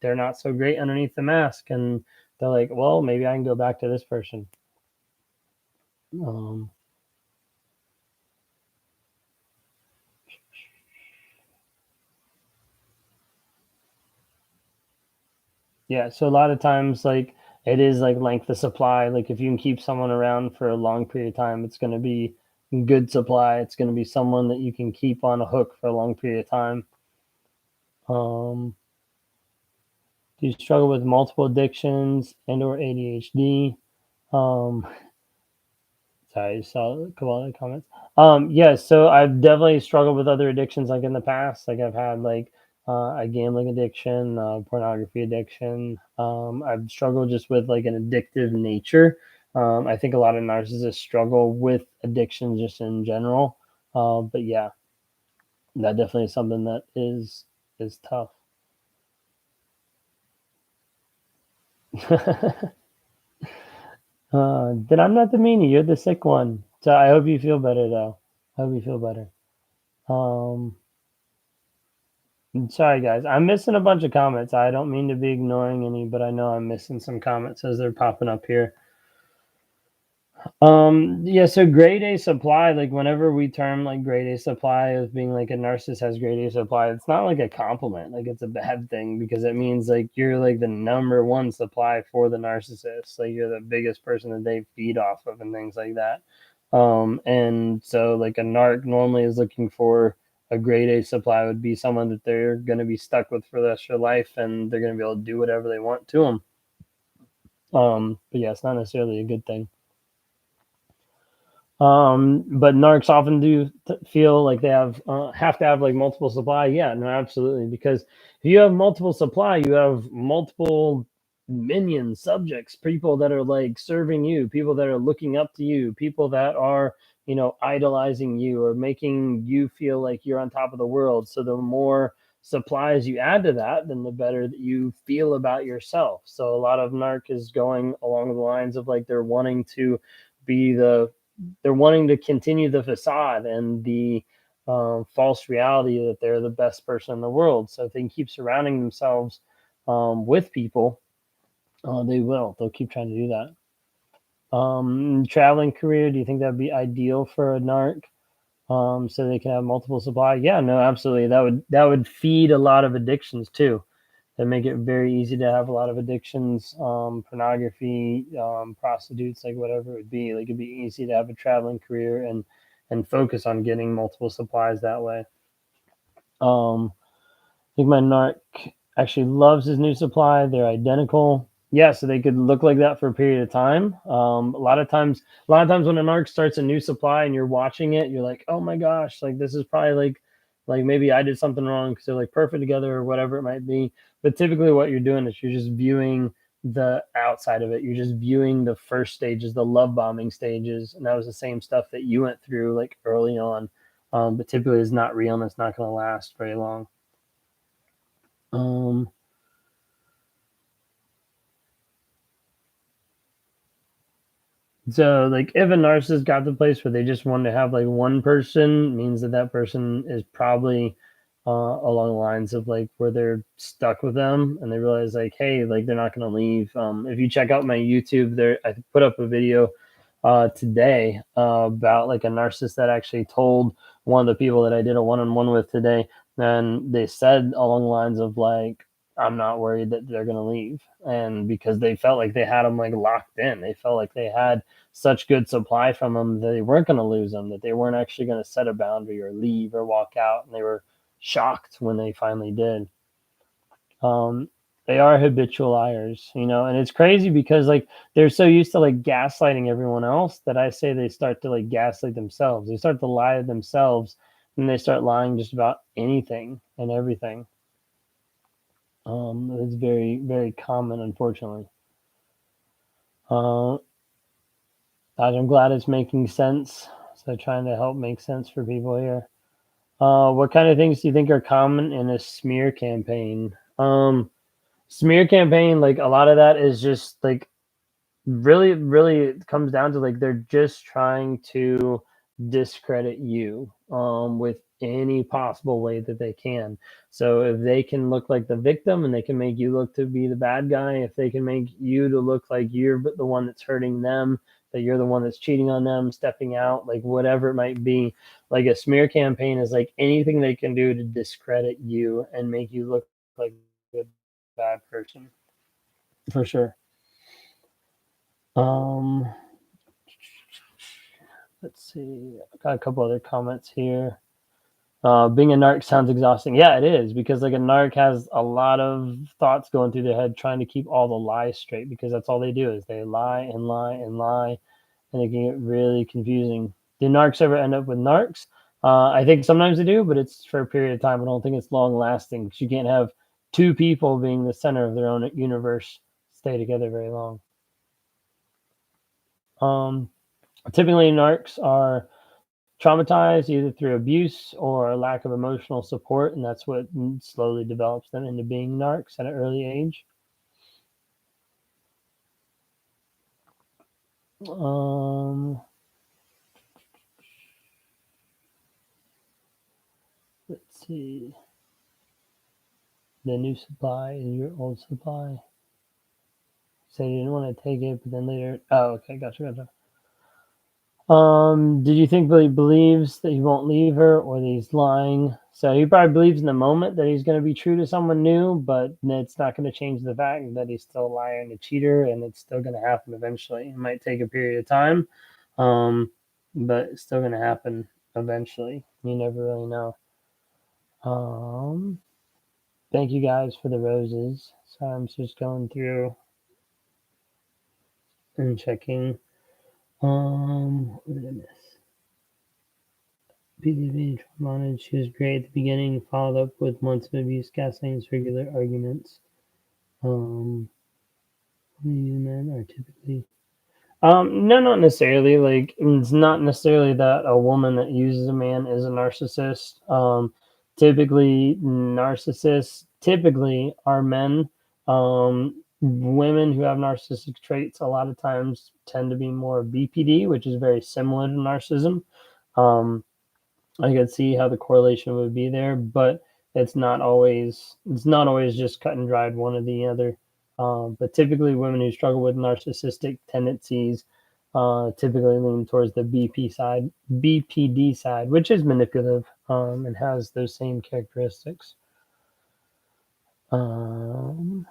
A: they're not so great underneath the mask, and they're like, well, maybe I can go back to this person. Um, yeah, so a lot of times, like it is like length of supply. Like if you can keep someone around for a long period of time, it's going to be good supply. It's going to be someone that you can keep on a hook for a long period of time. Um, do you struggle with multiple addictions and or ADHD? Um, Sorry, I saw a couple other comments. Yeah, so I've definitely struggled with other addictions like in the past. Like I've had like a gambling addiction, pornography addiction. I've struggled just with like an addictive nature. I think a lot of narcissists struggle with addiction just in general. But yeah, that definitely is something that is tough. Then I'm not the meanie. You're the sick one. So I hope you feel better though. I hope you feel better. Um, Sorry, guys. I'm missing a bunch of comments. I don't mean to be ignoring any, but I know I'm missing some comments as they're popping up here. Yeah, so grade A supply, like whenever we term like grade A supply as being like a narcissist has grade A supply, it's not like a compliment. Like it's a bad thing because it means like you're like the number one supply for the narcissist. Like you're the biggest person that they feed off of and things like that. And so like a narc normally is looking for a grade A supply would be someone that they're going to be stuck with for the rest of their life and they're going to be able to do whatever they want to them. But yeah, it's not necessarily a good thing. But narcs often do feel like they have to have like multiple supply. Yeah, no, absolutely. Because if you have multiple supply, you have multiple minions, subjects, people that are like serving you, people that are looking up to you, people that are idolizing you or making you feel like you're on top of the world. So the more supplies you add to that, then the better that you feel about yourself. So a lot of narc is going along the lines of like they're wanting to be they're wanting to continue the facade and the false reality that they're the best person in the world. So if they can keep surrounding themselves with people, they will. They'll keep trying to do that. Traveling career, do you think that'd be ideal for a narc? So they can have multiple supply? Yeah, no, absolutely. That would feed a lot of addictions too. That make it very easy to have a lot of addictions, pornography, prostitutes, like whatever it would be. Like it'd be easy to have a traveling career and focus on getting multiple supplies that way. I think my narc actually loves his new supply. They're identical. Yeah, so they could look like that for a period of time. A lot of times when a narc starts a new supply and you're watching it, you're like, oh my gosh, like this is probably like maybe I did something wrong because they're like perfect together or whatever it might be. But typically, what you're doing is you're just viewing the outside of it. You're just viewing the first stages, the love bombing stages, and that was the same stuff that you went through like early on. But typically, it's not real and it's not going to last very long. Um, so like if a narcissist got to the place where they just want to have like one person, means that that person is probably along the lines of like where they're stuck with them and they realize like, hey, like they're not going to leave. If you check out my YouTube, there I put up a video today about like a narcissist that actually told one of the people that I did a one-on-one with today, and they said along the lines of like, I'm not worried that they're going to leave. And because they felt like they had them like locked in, they felt like they had such good supply from them that they weren't going to lose them, that they weren't actually going to set a boundary or leave or walk out. And they were shocked when they finally did. Um, they are habitual liars, and it's crazy because like they're so used to like gaslighting everyone else that I say they start to like gaslight themselves. They start to lie to themselves and they start lying just about anything and everything. It's very, very common, unfortunately. Uh, I'm glad it's making sense. So trying to help make sense for people here. What kind of things do you think are common in a smear campaign? Smear campaign, like a lot of that is just like really it comes down to like they're just trying to discredit you with any possible way that they can. So if they can look like the victim and they can make you look to be the bad guy, if they can make you to look like you're the one that's hurting them, that you're the one that's cheating on them, stepping out, like whatever it might be, like a smear campaign is like anything they can do to discredit you and make you look like a bad person, for sure. um Let's see. I got a couple other comments here. Being a narc sounds exhausting. Yeah, it is because like a narc has a lot of thoughts going through their head trying to keep all the lies straight because that's all they do is they lie and lie and lie, and it can get really confusing. Do narcs ever end up with narcs? I think sometimes they do, but it's for a period of time. I don't think it's long lasting because you can't have two people being the center of their own universe stay together very long. Um, Typically, narcs are traumatized either through abuse or a lack of emotional support, and that's what slowly develops them into being narcs at an early age. Um, let's see. The new supply is your old supply. So you didn't want to take it, but then later. Oh, okay, gotcha. Did you think Billy believes that he won't leave her or that he's lying? So he probably believes in the moment that he's going to be true to someone new, but it's not going to change the fact that he's still a liar and a cheater, and it's still going to happen eventually. It might take a period of time, um, but it's still going to happen eventually. You never really know. Um, Thank you guys for the roses. So I'm just going through and checking. What did I miss? PDB wanted. She was great at the beginning, followed up with months of abuse, gaslighting, regular arguments. Um, men are typically. No, not necessarily. Like, it's not necessarily that a woman that uses a man is a narcissist. Typically, narcissists typically are men. Women who have narcissistic traits a lot of times tend to be more BPD, which is very similar to narcissism. Um, I could see how the correlation would be there, but it's not always just cut and dried one or the other. But typically, women who struggle with narcissistic tendencies typically lean towards the BPD side, which is manipulative and has those same characteristics. Um,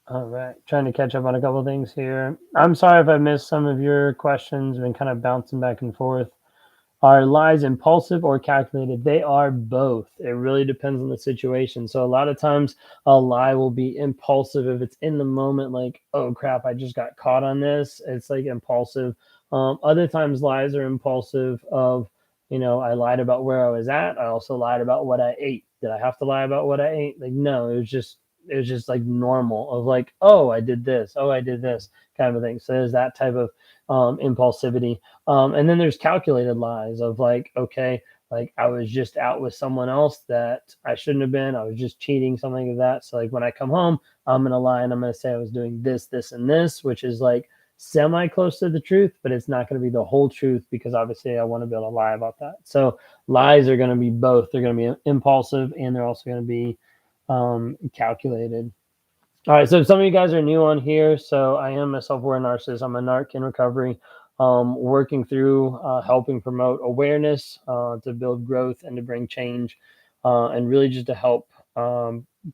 A: all right, trying to catch up on a couple of things here. I'm sorry if I missed some of your questions. Been kind of bouncing back and forth. Are lies impulsive or calculated? They are both. It really depends on the situation. So a lot of times a lie will be impulsive if it's in the moment, like, oh crap, I just got caught on this. It's like impulsive. Other times lies are impulsive of, I lied about where I was at. I also lied about what I ate. Did I have to lie about what I ate? Like, no, it was just like normal of like, oh, I did this. Oh, I did this kind of thing. So there's that type of impulsivity. And then there's calculated lies of like, okay, like I was just out with someone else that I shouldn't have been. I was just cheating, something like that. So like when I come home, I'm gonna lie and I'm gonna say I was doing this, this, and this, which is like semi close to the truth, but it's not gonna be the whole truth because obviously I want to be able to lie about that. So lies are gonna be both. They're gonna be impulsive and they're also gonna be calculated. All right, so some of you guys are new on here. So I am a self-aware narcissist. I'm a narc in recovery, working through helping promote awareness to build growth and to bring change, and really just to help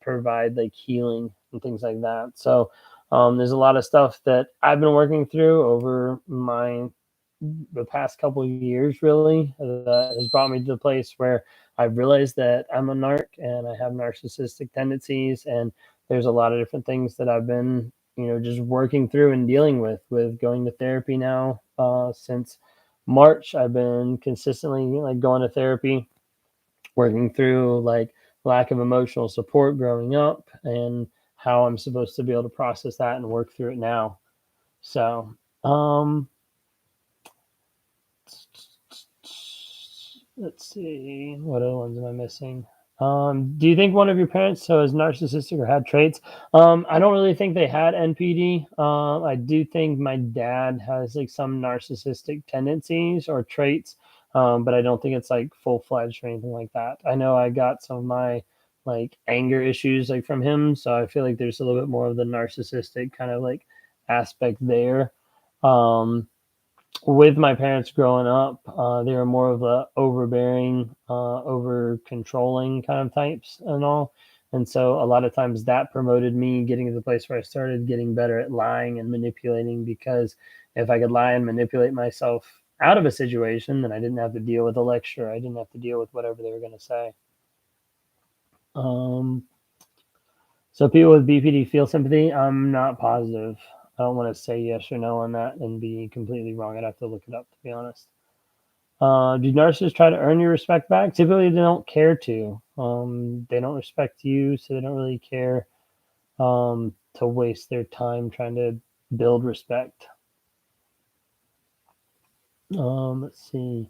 A: provide like healing and things like that. So there's a lot of stuff that I've been working through over the past couple of years, really, that has brought me to the place where I've realized that I'm a narc and I have narcissistic tendencies, and there's a lot of different things that I've been, just working through and dealing with going to therapy now. Since March, I've been consistently like going to therapy, working through like lack of emotional support growing up and how I'm supposed to be able to process that and work through it now. So, um, let's see, what other ones am I missing? Do you think one of your parents so is narcissistic or had traits? I don't really think they had NPD. I do think my dad has like some narcissistic tendencies or traits, but I don't think it's like full fledged or anything like that. I know I got some of my like anger issues like from him, so I feel like there's a little bit more of the narcissistic kind of like aspect there. Um, with my parents growing up, they were more of a overbearing, over controlling kind of types and all. And so a lot of times that promoted me getting to the place where I started getting better at lying and manipulating because if I could lie and manipulate myself out of a situation, then I didn't have to deal with a lecture. I didn't have to deal with whatever they were going to say. Um, so people with BPD feel sympathy. I'm not positive. I don't want to say yes or no on that and be completely wrong. I'd have to look it up to be honest. Do narcissists try to earn your respect back? Typically, they don't care to. They don't respect you, so they don't really care to waste their time trying to build respect. Let's see.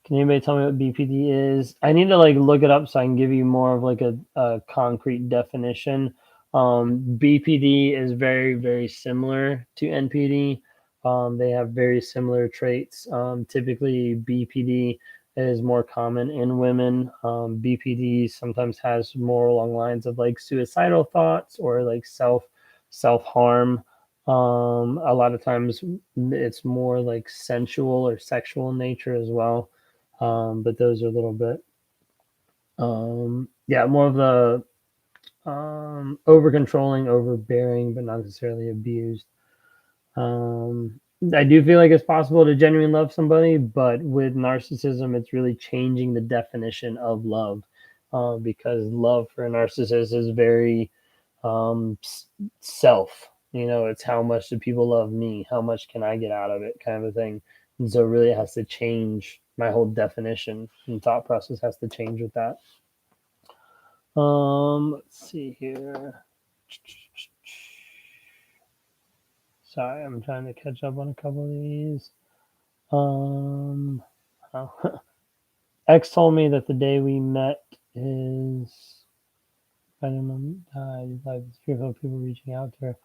A: Can anybody tell me what BPD is? I need to like look it up so I can give you more of like a concrete definition. BPD is very, very similar to NPD. They have very similar traits. Typically, BPD is more common in women. BPD sometimes has more along lines of like suicidal thoughts or like self harm. A lot of times it's more like sensual or sexual in nature as well. But those are a little bit, yeah, more of the over controlling, overbearing, but not necessarily abused. Um, I do feel like it's possible to genuinely love somebody, but with narcissism, it's really changing the definition of love because love for a narcissist is very self. You know, it's how much do people love me? How much can I get out of it, kind of a thing. And so, it really has to change my whole definition and thought process has to change with that. Let's see here. Sorry, I'm trying to catch up on a couple of these. Um, oh. X told me that the day we met is I don't know. Like fearful of people reaching out to her.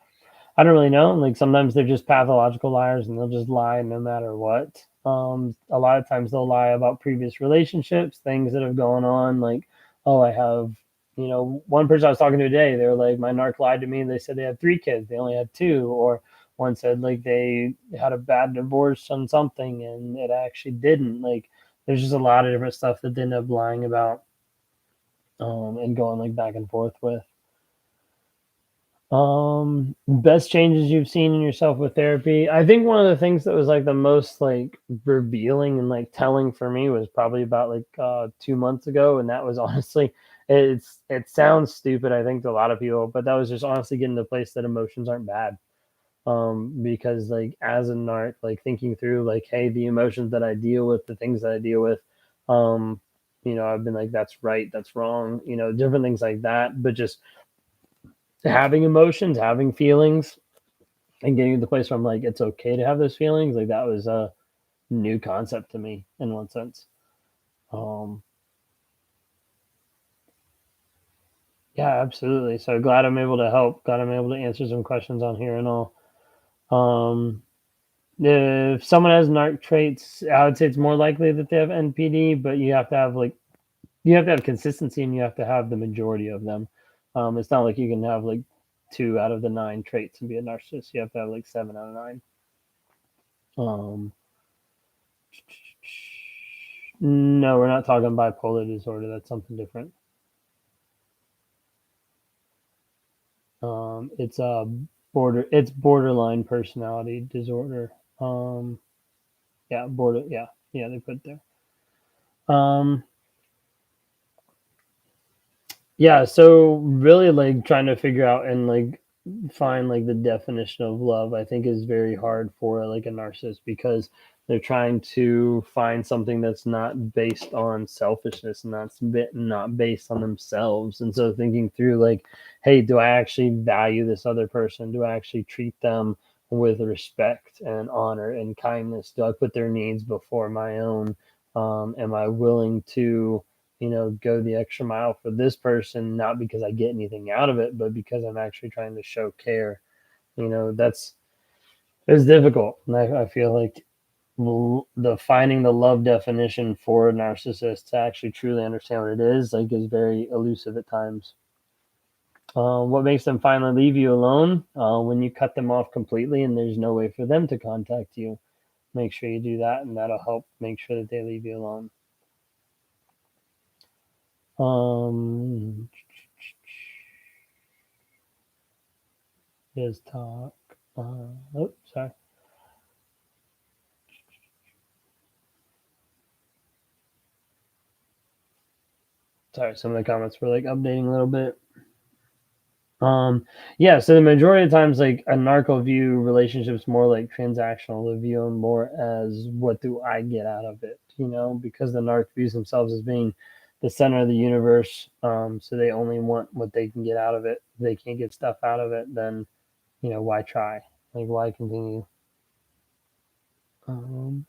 A: I don't really know. Like sometimes they're just pathological liars and they'll just lie no matter what. A lot of times they'll lie about previous relationships, things that have gone on. Like, oh, I have, one person I was talking to today, they were like, my narc lied to me. They said they had 3 kids. They only had 2. Or one said like they had a bad divorce on something and it actually didn't. Like, there's just a lot of different stuff that they end up lying about and going like back and forth with. Best changes you've seen in yourself with therapy. I think one of the things that was like the most like revealing and like telling for me was probably about like 2 months ago, and that was honestly it sounds stupid I think to a lot of people, but that was just honestly getting to the place that emotions aren't bad. Because like as a narc, like thinking through like, hey, the emotions that I deal with, the things that I deal with, um, I've been like, that's right, that's wrong, different things like that, but just having emotions, having feelings, and getting to the place where I'm like, it's okay to have those feelings. Like that was a new concept to me in one sense. Um, yeah, absolutely. So glad I'm able to help. Glad I'm able to answer some questions on here and all. Um, if someone has narc traits, I would say it's more likely that they have NPD, but you have to have consistency and you have to have the majority of them. It's not like you can have like 2 out of the 9 traits and be a narcissist. You have to have like 7 out of 9. Um, no, we're not talking bipolar disorder. That's something different. It's a it's borderline personality disorder. Yeah, yeah, they put it there. Um, yeah, so really like trying to figure out and like find like the definition of love, I think is very hard for like a narcissist because They're trying to find something that's not based on selfishness and that's not based on themselves. And so thinking through like, hey, do I actually value this other person? Do I actually treat them with respect and honor and kindness? Do I put their needs before my own? Am I willing to, go the extra mile for this person, not because I get anything out of it, but because I'm actually trying to show care? That's it's difficult. And I feel like the finding the love definition for a narcissist to actually truly understand what it is, like, is very elusive at times. What makes them finally leave you alone? When you cut them off completely and there's no way for them to contact you, make sure you do that, and that'll help make sure that they leave you alone. Just talk. Oh, sorry. Sorry, some of the comments were like updating a little bit. Yeah, so the majority of times, like, a narco view relationships more like transactional. They view them more as, what do I get out of it? Because the narc views themselves as being the center of the universe. So they only want what they can get out of it. If they can't get stuff out of it, then why try? Like, why continue? Um,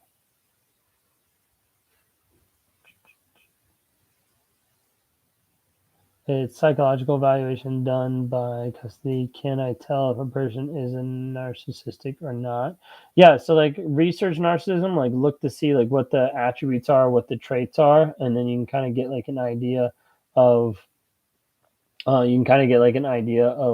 A: It's psychological evaluation done by custody. Can I tell if a person is a narcissistic or not? Yeah, so like research narcissism, like look to see like what the attributes are, what the traits are, and then you can kind of get like an idea of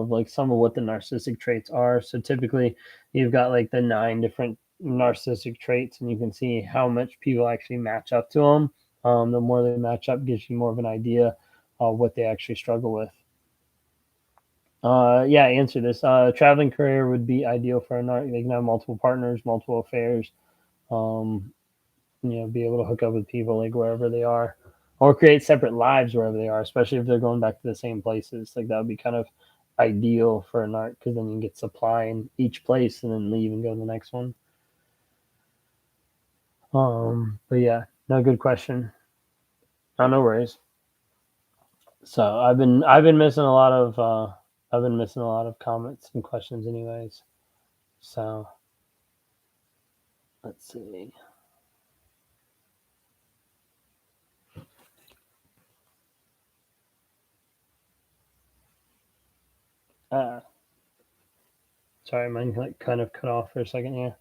A: like some of what the narcissistic traits are. So typically you've got like the 9 different narcissistic traits, and you can see how much people actually match up to them. The more they match up gives you more of an idea of what they actually struggle with. Yeah, answer this. Traveling career would be ideal for a narc. They can have multiple partners, multiple affairs. Um, be able to hook up with people like wherever they are, or create separate lives wherever they are. Especially if they're going back to the same places, like that would be kind of ideal for a narc because then you can get supply in each place and then leave and go to the next one. But yeah, no, good question. Oh, no worries. So I've been missing a lot of comments and questions, anyways. So let's see. Uh, Sorry, mine like kind of cut off for a second here.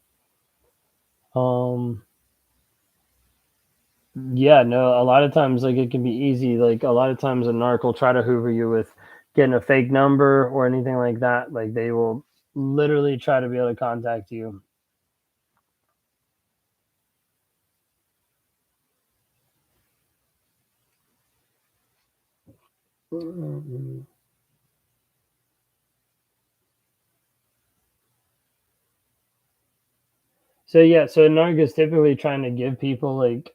A: Um, yeah, no, a lot of times like it can be easy. Like a lot of times a narc will try to hoover you with getting a fake number or anything like that. Like they will literally try to be able to contact you. So yeah, so narc is typically trying to give people like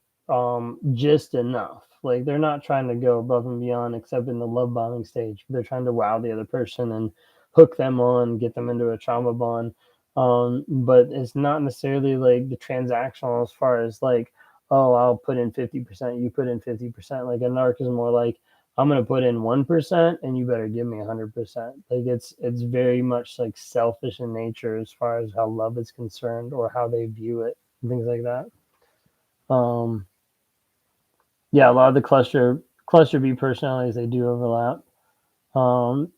A: just enough. Like they're not trying to go above and beyond except in the love bombing stage. They're trying to wow the other person and hook them on, get them into a trauma bond. But it's not necessarily like the transactional as far as like, oh, I'll put in 50%, you put in 50%. Like a narc is more like, I'm gonna put in 1% and you better give me 100%. Like it's very much like selfish in nature as far as how love is concerned or how they view it and things like that. Um, yeah, a lot of the cluster B personalities, they do overlap.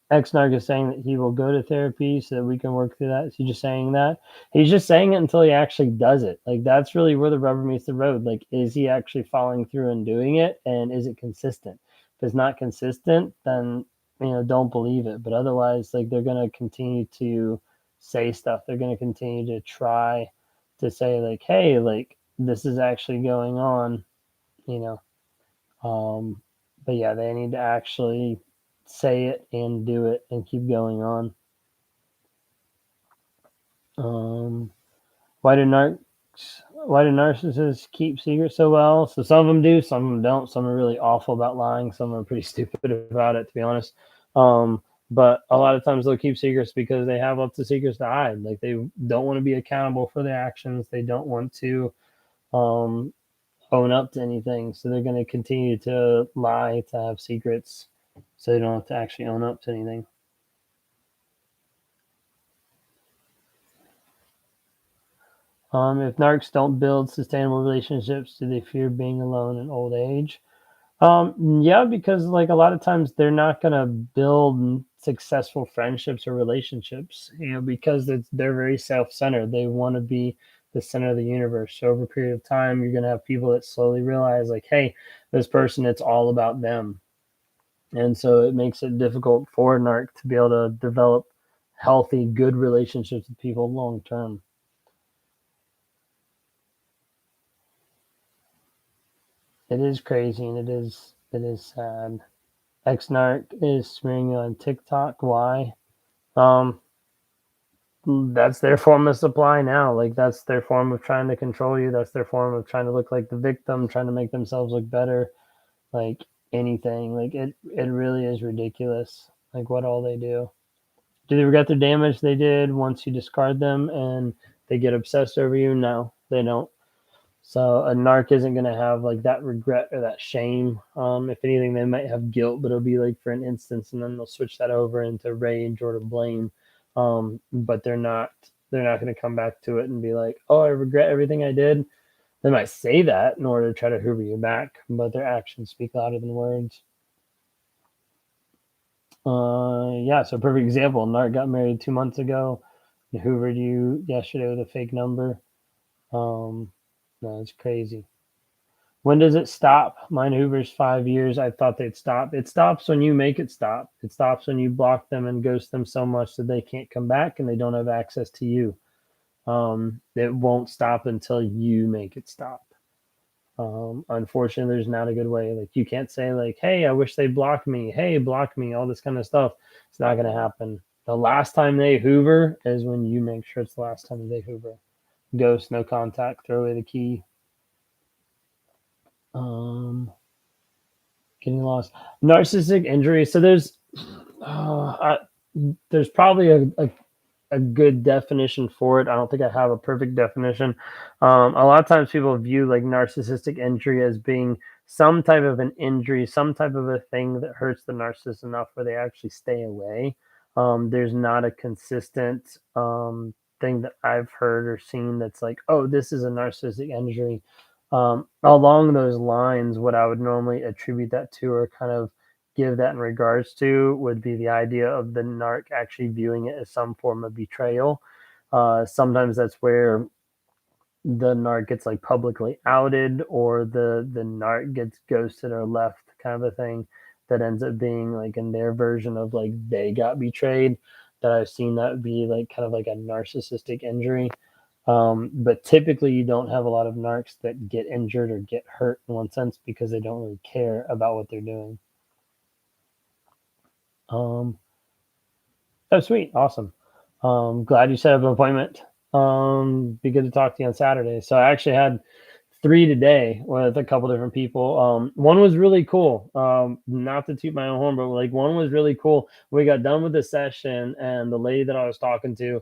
A: X-Narc is saying that he will go to therapy so that we can work through that. Is he just saying that? He's just saying it until he actually does it. Like that's really where the rubber meets the road. Like, is he actually following through and doing it, and is it consistent? If it's not consistent, then don't believe it. But otherwise, like they're gonna continue to say stuff. They're gonna continue to try to say like, hey, like this is actually going on. You know, but yeah, they need to actually say it and do it and keep going on. Um, why do narcissists keep secrets so well? So some of them do, some of them don't. Some are really awful about lying. Some are pretty stupid about it, to be honest. But a lot of times they'll keep secrets because they have lots of secrets to hide. Like they don't want to be accountable for their actions. They don't want to own up to anything. So they're going to continue to lie, to have secrets, so they don't have to actually own up to anything. If narcs don't build sustainable relationships, do they fear being alone in old age? Yeah, because like a lot of times they're not gonna build successful friendships or relationships, because they're very self-centered. They want to be the center of the universe. So over a period of time, you're gonna have people that slowly realize, like, hey, this person, it's all about them, and so it makes it difficult for a narc to be able to develop healthy, good relationships with people long term. It is crazy, and it is sad. Ex narc is smearing you on TikTok. Why? Um, that's their form of supply now. Like that's their form of trying to control you. That's their form of trying to look like the victim, trying to make themselves look better. Like anything. Like it really is ridiculous. Like what all they do. Do they regret the damage they did once you discard them and they get obsessed over you? No, they don't. So a narc isn't going to have like that regret or that shame. If anything, they might have guilt, but it'll be like for an instance, and then they'll switch that over into rage or to blame. But they're not going to come back to it and be like, "Oh, I regret everything I did." They might say that in order to try to hoover you back, but their actions speak louder than words. Yeah. So perfect example. Narc got married 2 months ago. He hoovered you yesterday with a fake number. Um, no, it's crazy. When does it stop? Mine Hoover's 5 years. I thought they'd stop. It stops when you make it stop. It stops when you block them and ghost them so much that they can't come back and they don't have access to you. It won't stop until you make it stop. Unfortunately, there's not a good way. Like you can't say like, "Hey, I wish they blocked me." Hey, block me. All this kind of stuff. It's not going to happen. The last time they Hoover is when you make sure it's the last time they Hoover. Ghost, no contact. Throw away the key. Um, Getting lost. Narcissistic injury. So uh, there's probably a good definition for it. I don't think I have a perfect definition. A lot of times people view like narcissistic injury as being some type of an injury, some type of a thing that hurts the narcissist enough where they actually stay away. There's not a consistent thing that I've heard or seen that's like, oh, this is a narcissistic injury. Along those lines, what I would normally attribute that to or kind of give that in regards to would be the idea of the narc actually viewing it as some form of betrayal. Sometimes that's where the narc gets like publicly outed or the narc gets ghosted or left, kind of a thing that ends up being like in their version of like they got betrayed. That I've seen that be like kind of like a narcissistic injury. But typically, you don't have a lot of narcs that get injured or get hurt in one sense because they don't really care about what they're doing. Um, oh, sweet, awesome. Glad you set up an appointment. Be good to talk to you on Saturday. So I actually had three today with a couple different people. One was really cool. Not to toot my own horn, but like one was really cool. We got done with the session, and the lady that I was talking to,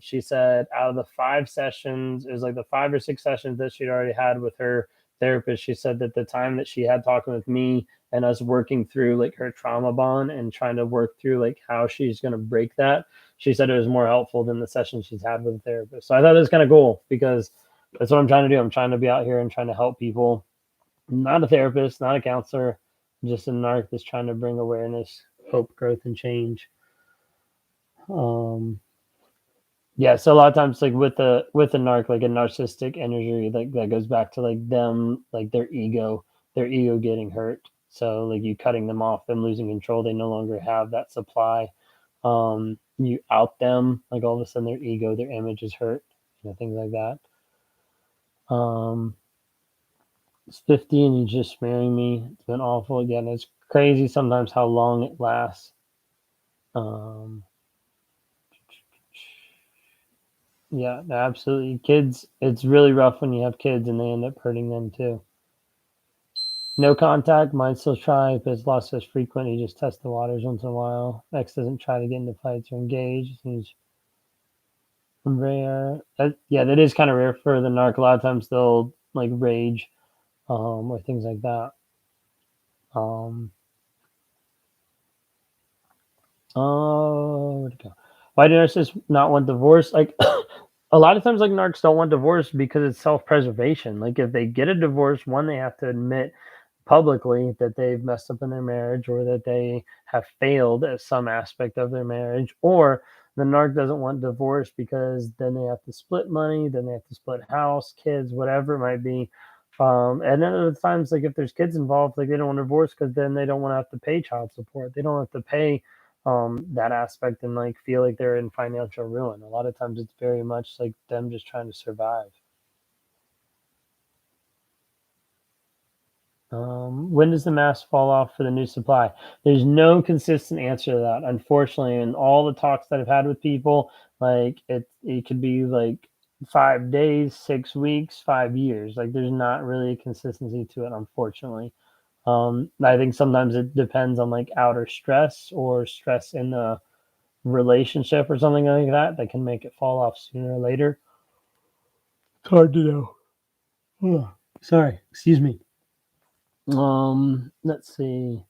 A: she said out of the 5 sessions, it was like the 5 or 6 sessions that she'd already had with her therapist. She said that the time that she had talking with me and us working through like her trauma bond and trying to work through like how she's going to break that, she said it was more helpful than the session she's had with a therapist. So I thought it was kind of cool because that's what I'm trying to do. I'm trying to be out here and trying to help people. I'm not a therapist, not a counselor, just a narc that's trying to bring awareness, hope, growth, and change. Um, yeah, so a lot of times, like with the narc, like a narcissistic energy, like that goes back to like them, like their ego getting hurt. So like you cutting them off, them losing control, they no longer have that supply. You out them, like all of a sudden their ego, their image is hurt, things like that. Um, It's 50 and you're just marrying me. It's been awful. Again, it's crazy sometimes how long it lasts. Um, yeah, absolutely. Kids, it's really rough when you have kids and they end up hurting them too. No contact, might still try, but it's lost as frequent. He just tests the waters once in a while. X doesn't try to get into fights or engage. Seems Rare. Yeah, that is kind of rare for the narc. A lot of times they'll like rage, or things like that. Um, where'd it go? Why do narcissists not want divorce? Like, a lot of times, like narcs don't want divorce because it's self-preservation. Like, if they get a divorce, one, they have to admit publicly that they've messed up in their marriage or that they have failed at some aspect of their marriage, or the narc doesn't want divorce because then they have to split money, then they have to split house, kids, whatever it might be. And then other times, like if there's kids involved, like they don't want divorce because then they don't want to have to pay child support. They don't have to pay that aspect and like feel like they're in financial ruin. A lot of times it's very much like them just trying to survive. When does the mask fall off for the new supply? There's no consistent answer to that, unfortunately. And all the talks that I've had with people, like it could be like 5 days, 6 weeks, 5 years. Like there's not really a consistency to it, unfortunately. I think sometimes it depends on like outer stress or stress in the relationship or something like that that can make it fall off sooner or later. It's hard to know. Ugh, sorry, excuse me. Let's see.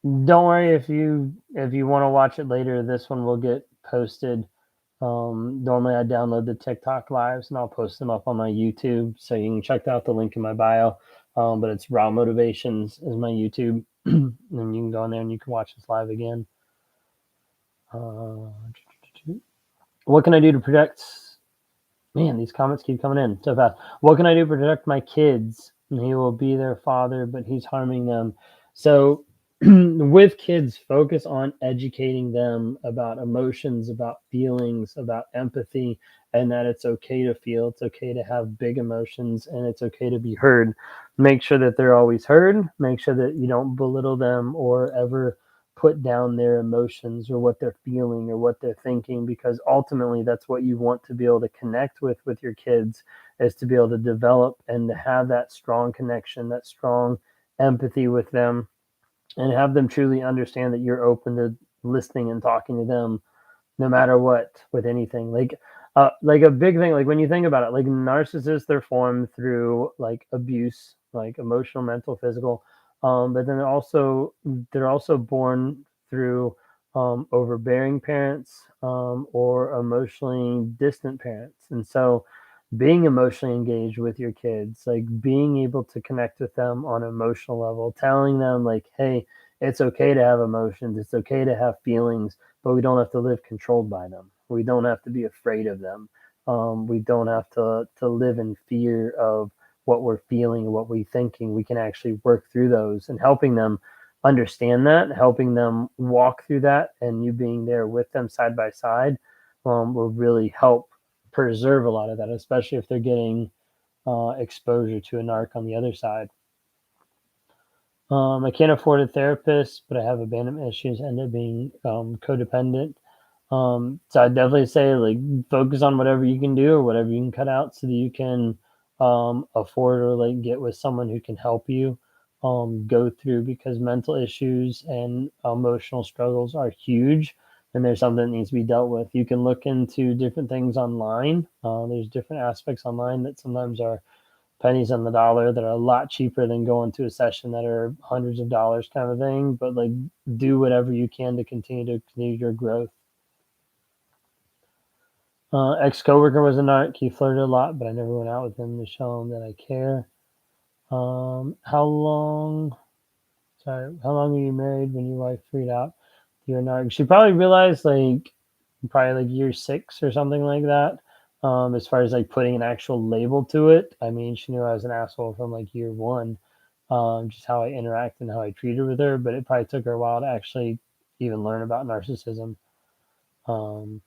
A: Don't worry if you want to watch it later. This one will get posted. Normally I download the TikTok lives and I'll post them up on my YouTube, so you can check out the link in my bio. But it's Raw Motivations is my YouTube, and you can go in there and you can watch this live again. Uh, what can I do to protect? Man, these comments keep coming in so fast. What can I do to protect my kids? He will be their father, but he's harming them. So, with kids, focus on educating them about emotions, about feelings, about empathy, and that it's okay to feel, it's okay to have big emotions, and it's okay to be heard. Make sure that they're always heard. Make sure that you don't belittle them or ever put down their emotions or what they're feeling or what they're thinking, because ultimately that's what you want to be able to connect with your kids, is to be able to develop and to have that strong connection, that strong empathy with them, and have them truly understand that you're open to listening and talking to them no matter what, with anything. Like a big thing, like when you think about it, like narcissists, they're formed through like abuse, like emotional, mental, physical. But then they're also born through overbearing parents, or emotionally distant parents. And so being emotionally engaged with your kids, like being able to connect with them on an emotional level, telling them like, hey, it's okay to have emotions, it's okay to have feelings, but we don't have to live controlled by them. We don't have to be afraid of them. We don't have to live in fear of what we're feeling, what we're thinking. We can actually work through those, and helping them understand that, helping them walk through that, and you being there with them side by side, will really help preserve a lot of that, especially if they're getting exposure to a narc on the other side. I can't afford a therapist, but I have abandonment issues, end up being codependent. So I definitely say like focus on whatever you can do or whatever you can cut out so that you can afford or like get with someone who can help you go through, because mental issues and emotional struggles are huge, and there's something that needs to be dealt with. You can look into different things online. There's different aspects online that sometimes are pennies on the dollar, that are a lot cheaper than going to a session that are hundreds of dollars kind of thing. But like do whatever you can to continue your growth. Ex coworker was a narc. He flirted a lot, but I never went out with him to show him that I care. How long? Sorry, how long were you married when your wife freed out? You're a narc. She probably realized like probably like year 6 or something like that. As far as like putting an actual label to it, I mean, she knew I was an asshole from like year 1. Just how I interacted and how I treated with her. But it probably took her a while to actually even learn about narcissism. Um,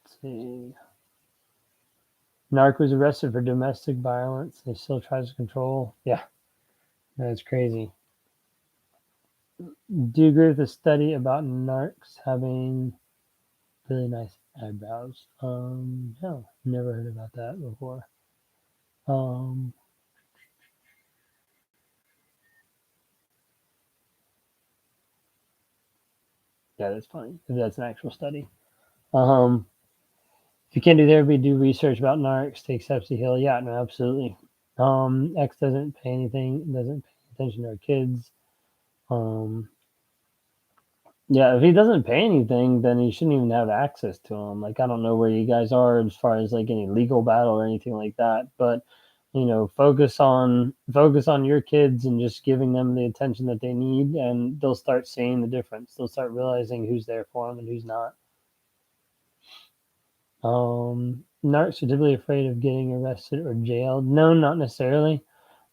A: let's see. Narc was arrested for domestic violence. He still tries to control. Yeah, that's crazy. Do you agree with the study about narcs having really nice eyebrows? No, never heard about that before. Um, Yeah, that's funny. If that's an actual study. Um, if you can't do therapy, do research about narcs, take steps to heal. Yeah, no, absolutely. X doesn't pay anything, doesn't pay attention to our kids. Um, yeah, if he doesn't pay anything, then he shouldn't even have access to them. Like, I don't know where you guys are as far as like any legal battle or anything like that, but focus on your kids and just giving them the attention that they need, and they'll start seeing the difference. They'll start realizing who's there for them and who's not. Narcs are typically afraid of getting arrested or jailed. No, not necessarily.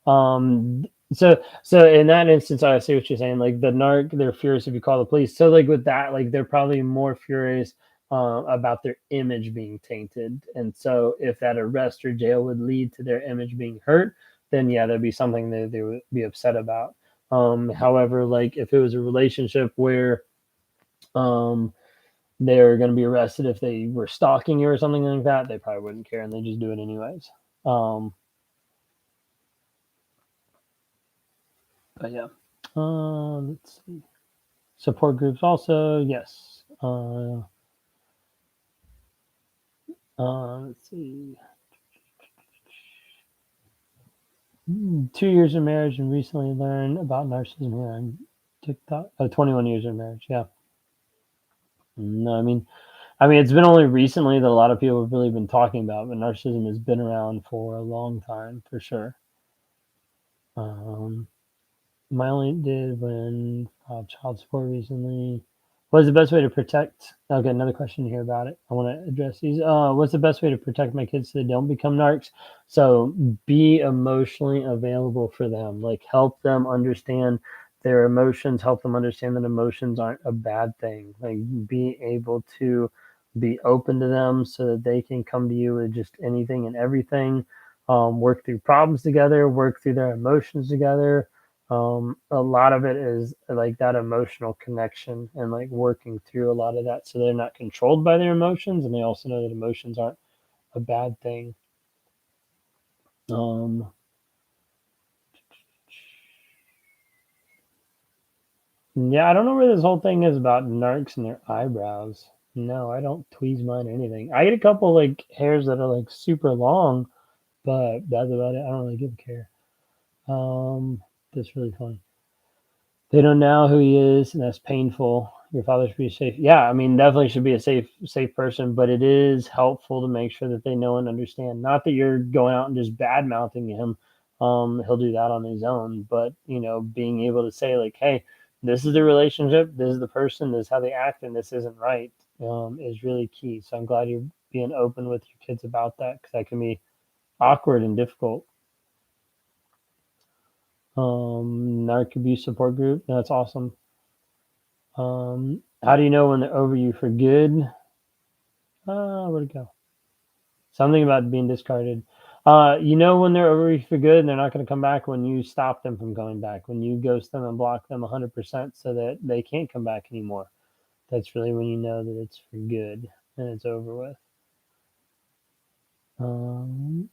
A: Um, so in that instance, I see what you're saying. Like the narc, they're furious if you call the police. So like with that, like they're probably more furious about their image being tainted. And so if that arrest or jail would lead to their image being hurt, then yeah, there'd be something that they would be upset about. However, like if it was a relationship where um they're going to be arrested if they were stalking you or something like that, they probably wouldn't care and they just do it anyways. Um, but yeah, let's see. Support groups also, yes. Let's see. 2 years of marriage and recently learned about narcissism here on TikTok. 21 years of marriage, yeah. No, I mean, it's been only recently that a lot of people have really been talking about, but narcissism has been around for a long time, for sure. Um, My only did when child support recently. What is the best way to protect? Okay, another question here about it. I want to address these. What's the best way to protect my kids so they don't become narcs? So be emotionally available for them. Like help them understand their emotions. Help them understand that emotions aren't a bad thing. Like be able to be open to them so that they can come to you with just anything and everything. Work through problems together. Work through their emotions together. A lot of it is like that emotional connection and like working through a lot of that so they're not controlled by their emotions and they also know that emotions aren't a bad thing. um yeah, I don't know where this whole thing is about narcs and their eyebrows. No, I don't tweeze mine or anything. I get a couple like hairs that are like super long, but that's about it. I don't really give a care. That's really fun. They don't know who he is, and that's painful. Your father should be safe. Yeah, I mean, definitely should be a safe person, but it is helpful to make sure that they know and understand. Not that you're going out and just bad mouthing him. He'll do that on his own, but being able to say like, "Hey, this is the relationship. This is the person. This is how they act, and this isn't right," is really key. So I'm glad you're being open with your kids about that because that can be awkward and difficult. Narc abuse support group. That's awesome. How do you know when they're over you for good? Where'd it go? Something about being discarded. You know when they're over you for good and they're not going to come back when you stop them from coming back, when you ghost them and block them 100% so that they can't come back anymore. That's really when you know that it's for good and it's over with. Um,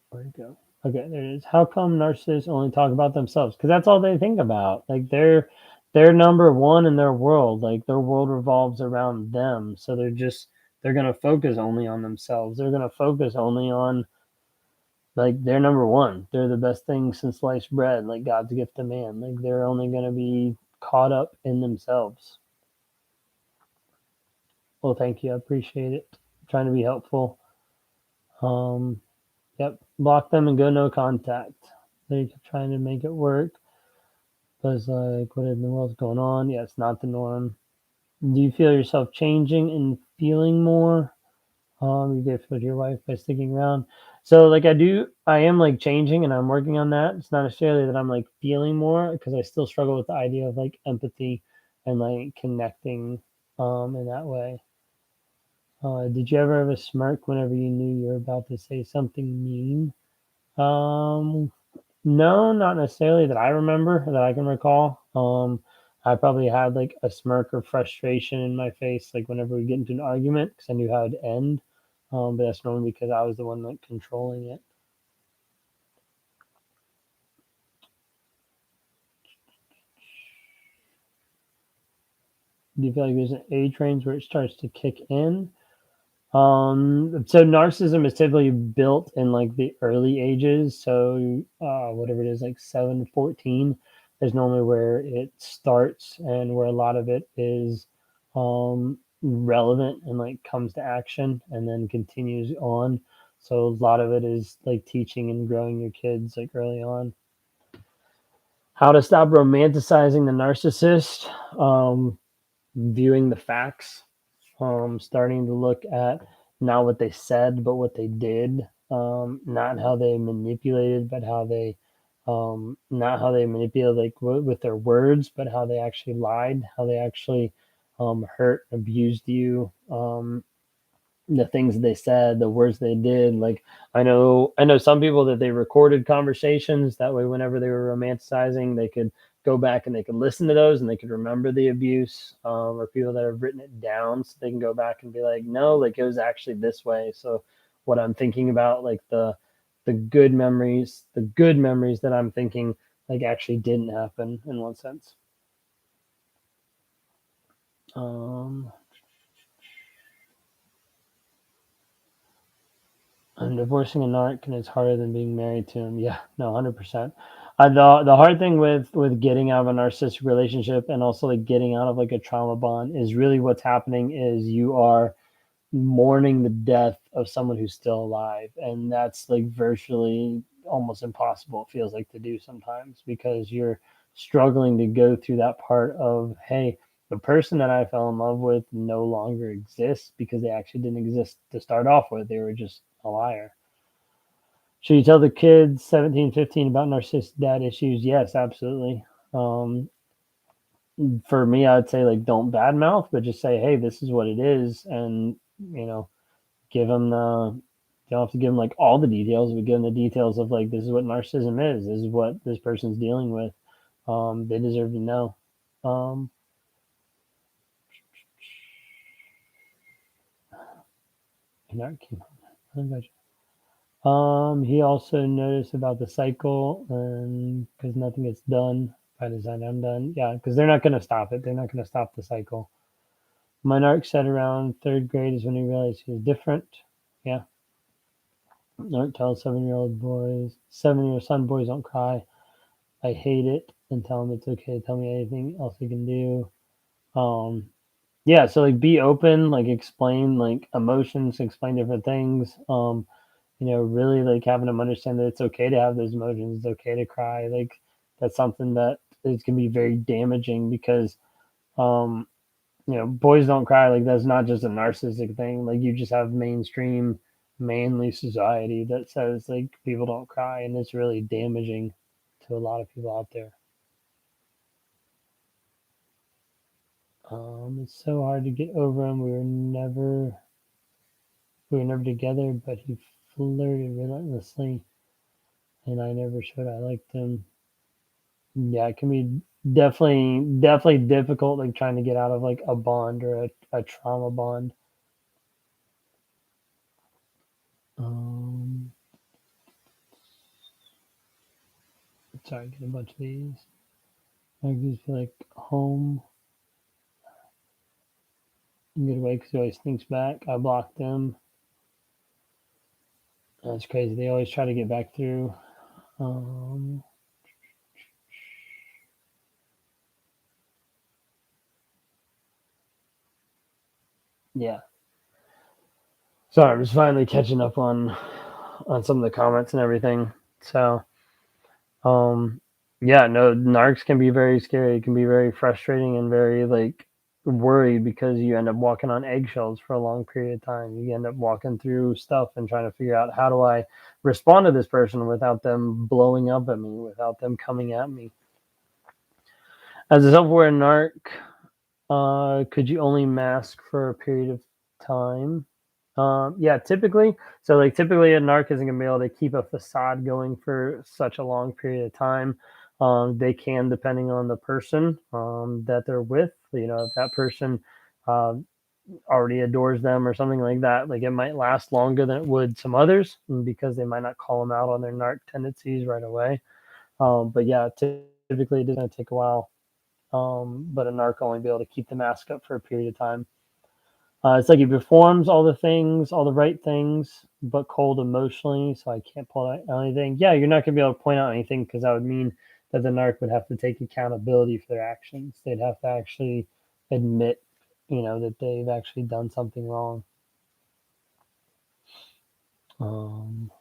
A: Where'd it go? Okay, there it is. How come narcissists only talk about themselves? Because that's all they think about. Like they're number one in their world. Like their world revolves around them. So they're gonna focus only on themselves. They're gonna focus only on like they're number one. They're the best thing since sliced bread. Like God's gift to man. Like they're only gonna be caught up in themselves. Well, thank you. I appreciate it. I'm trying to be helpful. Um, Yep, block them and go no contact. They're trying to make it work. But it's like, what in the world's going on? Yeah, it's not the norm. Do you feel yourself changing and feeling more? You get with your wife by sticking around. So like I am like changing and I'm working on that. It's not necessarily that I'm like feeling more because I still struggle with the idea of like empathy and like connecting in that way. Did you ever have a smirk whenever you knew you were about to say something mean? Um, No, not necessarily that I remember, that I can recall. I probably had like a smirk or frustration in my face, like whenever we get into an argument, because I knew how it'd end. But that's normally because I was the one like controlling it. Do you feel like there's an age range where it starts to kick in? So narcissism is typically built in like the early ages. So whatever it is, like 7 to 14 is normally where it starts and where a lot of it is relevant and like comes to action and then continues on. So a lot of it is like teaching and growing your kids like early on. How to stop romanticizing the narcissist, viewing the facts, starting to look at not what they said, but what they did, not how they manipulated, but how they, not how they manipulated like with their words, but how they actually lied, how they actually hurt, abused you, the things they said, the words they did. Like I know some people that they recorded conversations that way whenever they were romanticizing, they could go back and they could listen to those and they could remember the abuse, or people that have written it down so they can go back and be like, no, like it was actually this way. So what I'm thinking about, like the good memories that I'm thinking like actually didn't happen in one sense. um And divorcing a narc and it's harder than being married to him. Yeah, no, 100%. The hard thing with getting out of a narcissistic relationship and also like getting out of like a trauma bond is really what's happening is you are mourning the death of someone who's still alive, and that's like virtually almost impossible. It feels like to do sometimes because you're struggling to go through that part of, hey, the person that I fell in love with no longer exists because they actually didn't exist to start off with. They were just a liar. Should you tell the kids 17, 15 about narcissistic dad issues? Yes, absolutely. um, for me, I'd say like don't badmouth, but just say, hey, this is what it is, and you know, give them the, you don't have to give them like all the details, but give them the details of like, this is what narcissism is, this is what this person's dealing with. They deserve to know. um he also noticed about the cycle, and because nothing gets done by design undone. Yeah, because they're not going to stop it, they're not going to stop the cycle. My narc said around third grade is when he realized he was different. Yeah. Narc tells 7-year-old son, boys don't cry. I hate it, and tell him it's okay. Tell me anything else he can do. Um, yeah, so like be open, like explain like emotions, explain different things. Really like having them understand that it's okay to have those emotions, it's okay to cry. Like that's something that is can be very damaging because um, boys don't cry. Like that's not just a narcissistic thing. Like you just have mainstream manly society that says like people don't cry, and it's really damaging to a lot of people out there. It's so hard to get over him. We were never together, but he flirted relentlessly, and I never showed I liked him. Yeah, it can be definitely difficult, like trying to get out of like a bond or a trauma bond. Um, sorry, get a bunch of these. I just feel like home and get away because he always thinks back. I blocked them. That's crazy. They always try to get back through. Um, yeah. Sorry, I'm just finally catching up on some of the comments and everything. So, um, yeah, no, narcs can be very scary. It can be very frustrating and very like worried because you end up walking on eggshells for a long period of time. You end up walking through stuff and trying to figure out how do I respond to this person without them blowing up at me, without them coming at me. As a self-aware narc, could you only mask for a period of time? Yeah, typically. So, like, typically a narc isn't gonna be able to keep a facade going for such a long period of time. They can, depending on the person that they're with. If that person uh, already adores them or something like that, like it might last longer than it would some others because they might not call them out on their narc tendencies right away. But yeah, typically it is gonna take a while. but a narc will only be able to keep the mask up for a period of time. It's like he performs all the things, all the right things, but cold emotionally, so I can't pull out anything. Yeah, you're not going to be able to point out anything because that would mean that the narc would have to take accountability for their actions. They'd have to actually admit, that they've actually done something wrong. Um,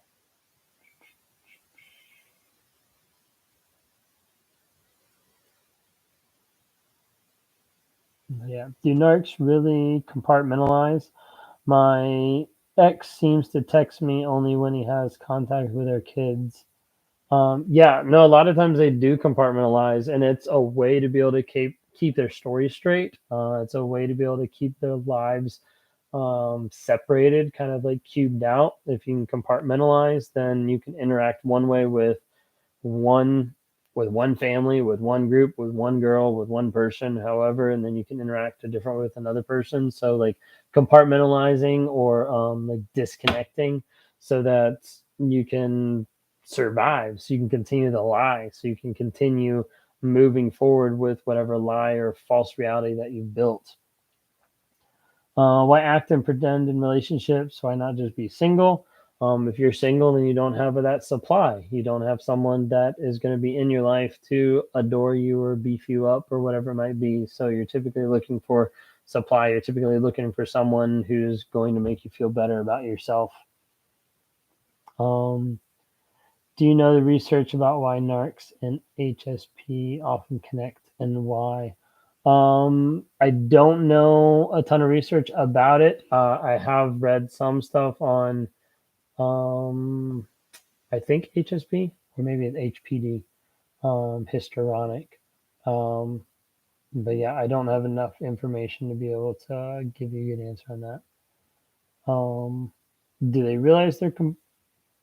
A: yeah. Do narcs really compartmentalize? My ex seems to text me only when he has contact with our kids. Yeah, no, a lot of times they do compartmentalize, and it's a way to be able to keep their story straight. It's a way to be able to keep their lives separated, kind of like cubed out. If you can compartmentalize, then you can interact one way one one family, with one group, with one girl, with one person, however, and then you can interact a different way with another person. So like compartmentalizing or like disconnecting so that you can survive, so you can continue to lie, so you can continue moving forward with whatever lie or false reality that you've built. Why act and pretend in relationships? Why not just be single? If you're single, then you don't have that supply. You don't have someone that is going to be in your life to adore you or beef you up or whatever it might be. So you're typically looking for supply. You're typically looking for someone who's going to make you feel better about yourself. Um, do you know the research about why narcs and HSP often connect and why? I don't know a ton of research about it. I have read some stuff on, um, I think HSP or maybe it's HPD, histrionic. Um, but yeah, I don't have enough information to be able to give you a good answer on that. Um, do they realize they're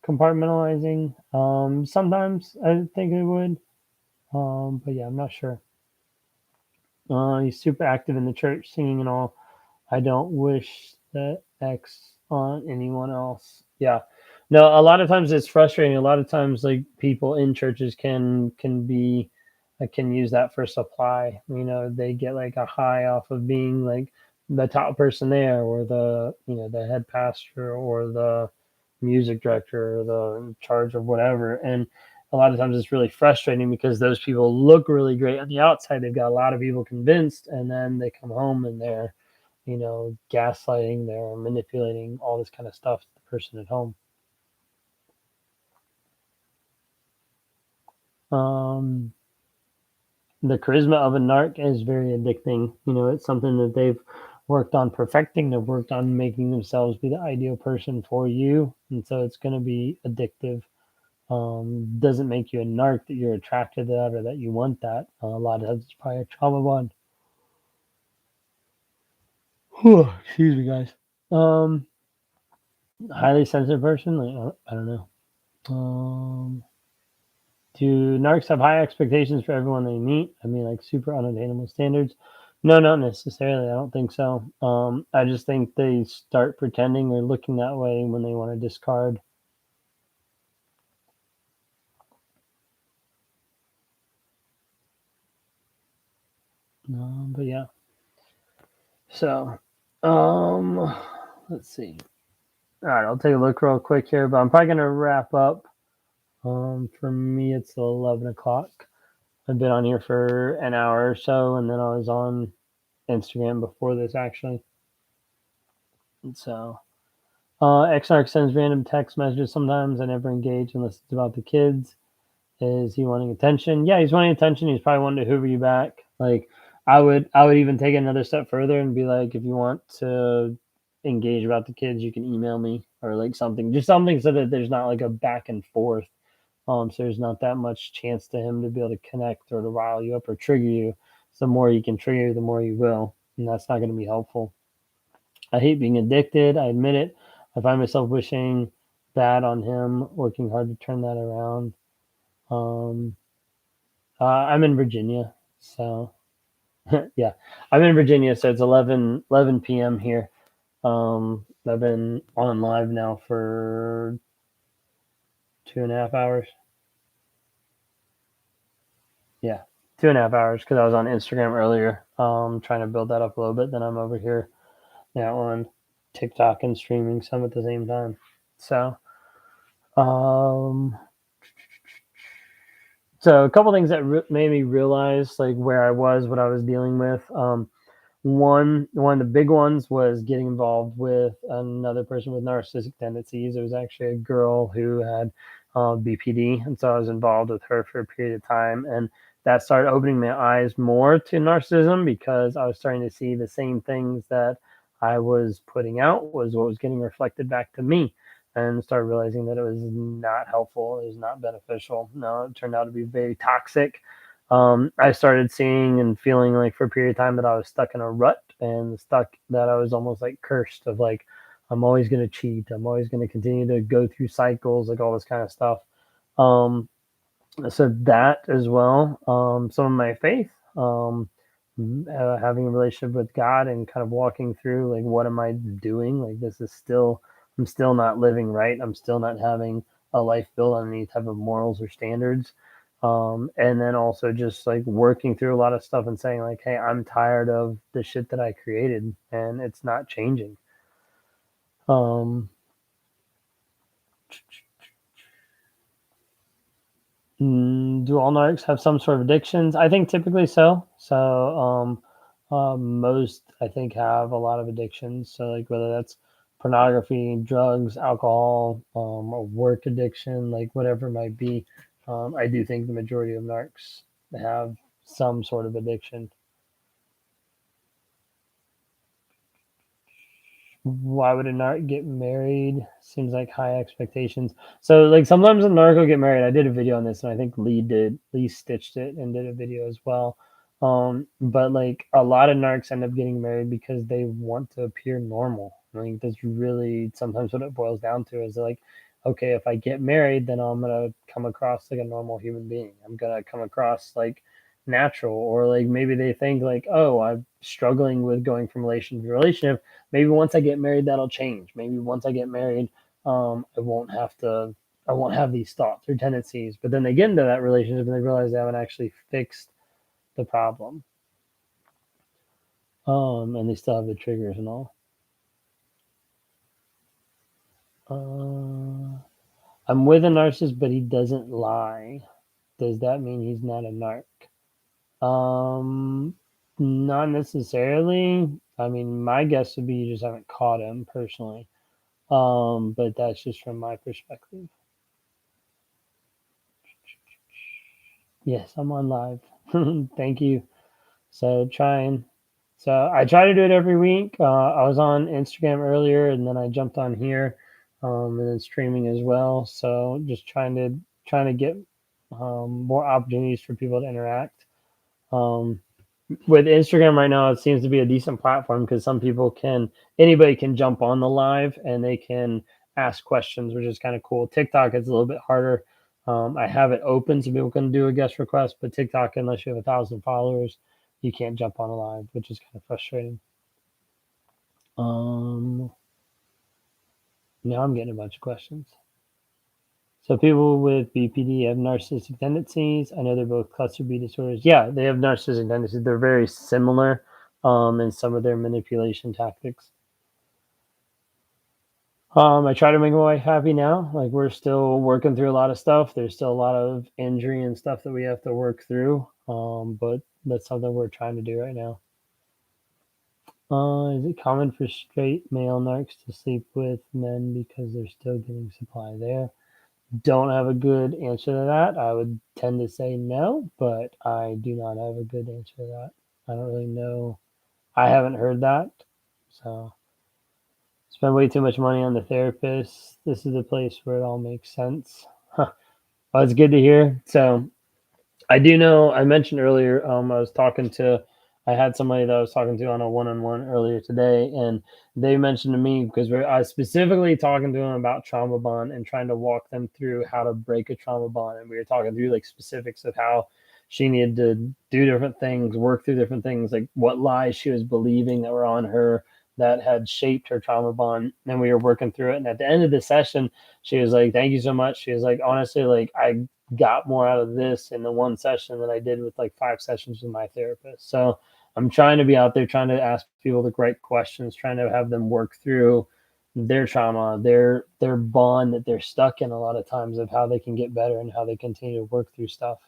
A: compartmentalizing? Sometimes I think they would. But yeah, I'm not sure. He's super active in the church, singing and all. I don't wish that X on anyone else. Yeah. No, a lot of times it's frustrating. A lot of times like people in churches can use that for supply. They get like a high off of being like the top person there, or the head pastor, or the music director, or the in charge of whatever. And a lot of times it's really frustrating because those people look really great on the outside. They've got a lot of people convinced, and then they come home and they're gaslighting, they're manipulating all this kind of stuff to the person at home. Um, the charisma of a narc is very addicting. It's something that they've worked on perfecting. They've worked on making themselves be the ideal person for you, and so it's going to be addictive. Doesn't make you a narc that you're attracted to that or that you want that. A lot of it's probably a trauma bond. Excuse me, guys. Um, highly sensitive person. Like, I don't know. Do narcs have high expectations for everyone they meet? I mean, like super unattainable standards? No, not necessarily. I don't think so. I just think they start pretending or looking that way when they want to discard. But yeah. So, let's see. All right, I'll take a look real quick here, but I'm probably gonna wrap up. For me, it's 11 o'clock. I've been on here for an hour or so, and then I was on Instagram before this actually. And so, Xnark sends random text messages sometimes. I never engage unless it's about the kids. Is he wanting attention? Yeah, he's wanting attention. He's probably wanting to hoover you back. Like I would even take it another step further and be like, if you want to engage about the kids, you can email me or like something, just something so that there's not like a back and forth. So there's not that much chance to him to be able to connect or to rile you up or trigger you. So the more you can trigger, the more you will, and that's not going to be helpful. I hate being addicted. I admit it. I find myself wishing bad on him, working hard to turn that around. Um, I'm in Virginia, so yeah, I'm in Virginia, so it's 11 p.m. here. I've been on live now for 2.5 hours. Yeah. 2.5 hours because I was on Instagram earlier, trying to build that up a little bit. Then I'm over here now on TikTok and streaming some at the same time. So, um, so a couple things that made me realize like where I was, what I was dealing with. One of the big ones was getting involved with another person with narcissistic tendencies. It was actually a girl who had BPD, and so I was involved with her for a period of time, and that started opening my eyes more to narcissism because I was starting to see the same things that I was putting out was what was getting reflected back to me, and started realizing that it was not helpful, it was not beneficial. No, it turned out to be very toxic. I started seeing and feeling like for a period of time that I was stuck in a rut and stuck that I was almost like cursed of like, I'm always going to cheat. I'm always going to continue to go through cycles, like all this kind of stuff. Um, so that as well, some of my faith, having a relationship with God and kind of walking through like, what am I doing? Like, this is still, I'm still not living right. I'm still not having a life built on any type of morals or standards. And then also just like working through a lot of stuff and saying like, hey, I'm tired of the shit that I created and it's not changing. Um, do all narcs have some sort of addictions? I think typically so. Most I think have a lot of addictions. So like whether that's pornography, drugs, alcohol, a work addiction, like whatever it might be. I do think the majority of narcs have some sort of addiction. Why would a narc get married? Seems like high expectations. So like sometimes a narc will get married. I did a video on this, and I think Lee stitched it and did a video as well. But like a lot of narcs end up getting married because they want to appear normal. I think that's really sometimes what it boils down to is like, okay, if I get married, then I'm gonna come across like a normal human being. I'm gonna come across like natural, or like maybe they think like, oh, I'm struggling with going from relationship to relationship. Maybe once I get married, that'll change. Maybe once I get married, I won't have to, I won't have these thoughts or tendencies. But then they get into that relationship and they realize they haven't actually fixed the problem. And they still have the triggers and all. I'm with a narcissist, but he doesn't lie. Does that mean he's not a narc? Um, Not necessarily. I mean, my guess would be you just haven't caught him personally. But that's just from my perspective. Yes, I'm on live. Thank you. So trying. So I try to do it every week. I was on Instagram earlier, and then I jumped on here, and then streaming as well. So just trying to get more opportunities for people to interact. Um, with Instagram right now, it seems to be a decent platform because anybody can jump on the live and they can ask questions, which is kind of cool. TikTok is a little bit harder. I have it open so people can do a guest request, but TikTok, unless you have 1,000 followers, you can't jump on a live, which is kind of frustrating. Now I'm getting a bunch of questions. So people with BPD have narcissistic tendencies. I know they're both cluster B disorders. Yeah, they have narcissistic tendencies. They're very similar in some of their manipulation tactics. I try to make my wife happy now. Like we're still working through a lot of stuff. There's still a lot of injury and stuff that we have to work through. But that's something we're trying to do right now. Is it common for straight male narcs to sleep with men because they're still getting supply there? Don't have a good answer to that. I would tend to say no, but I do not have a good answer to that. I don't really know. I haven't heard that. So spend way too much money on the therapist. This is the place where it all makes sense. Huh. Well, it's good to hear. So I do know. I mentioned earlier. I had somebody that I was talking to on a one-on-one earlier today, and they mentioned to me because I was specifically talking to them about trauma bond and trying to walk them through how to break a trauma bond, and we were talking through like specifics of how she needed to do different things, work through different things, like what lies she was believing that were on her, that had shaped her trauma bond, and we were working through it. And at the end of the session, she was like, "Thank you so much." She was like, "Honestly, like I got more out of this in the one session than I did with like 5 sessions with my therapist." So I'm trying to be out there, trying to ask people the right questions, trying to have them work through their trauma, their bond that they're stuck in a lot of times, of how they can get better and how they continue to work through stuff.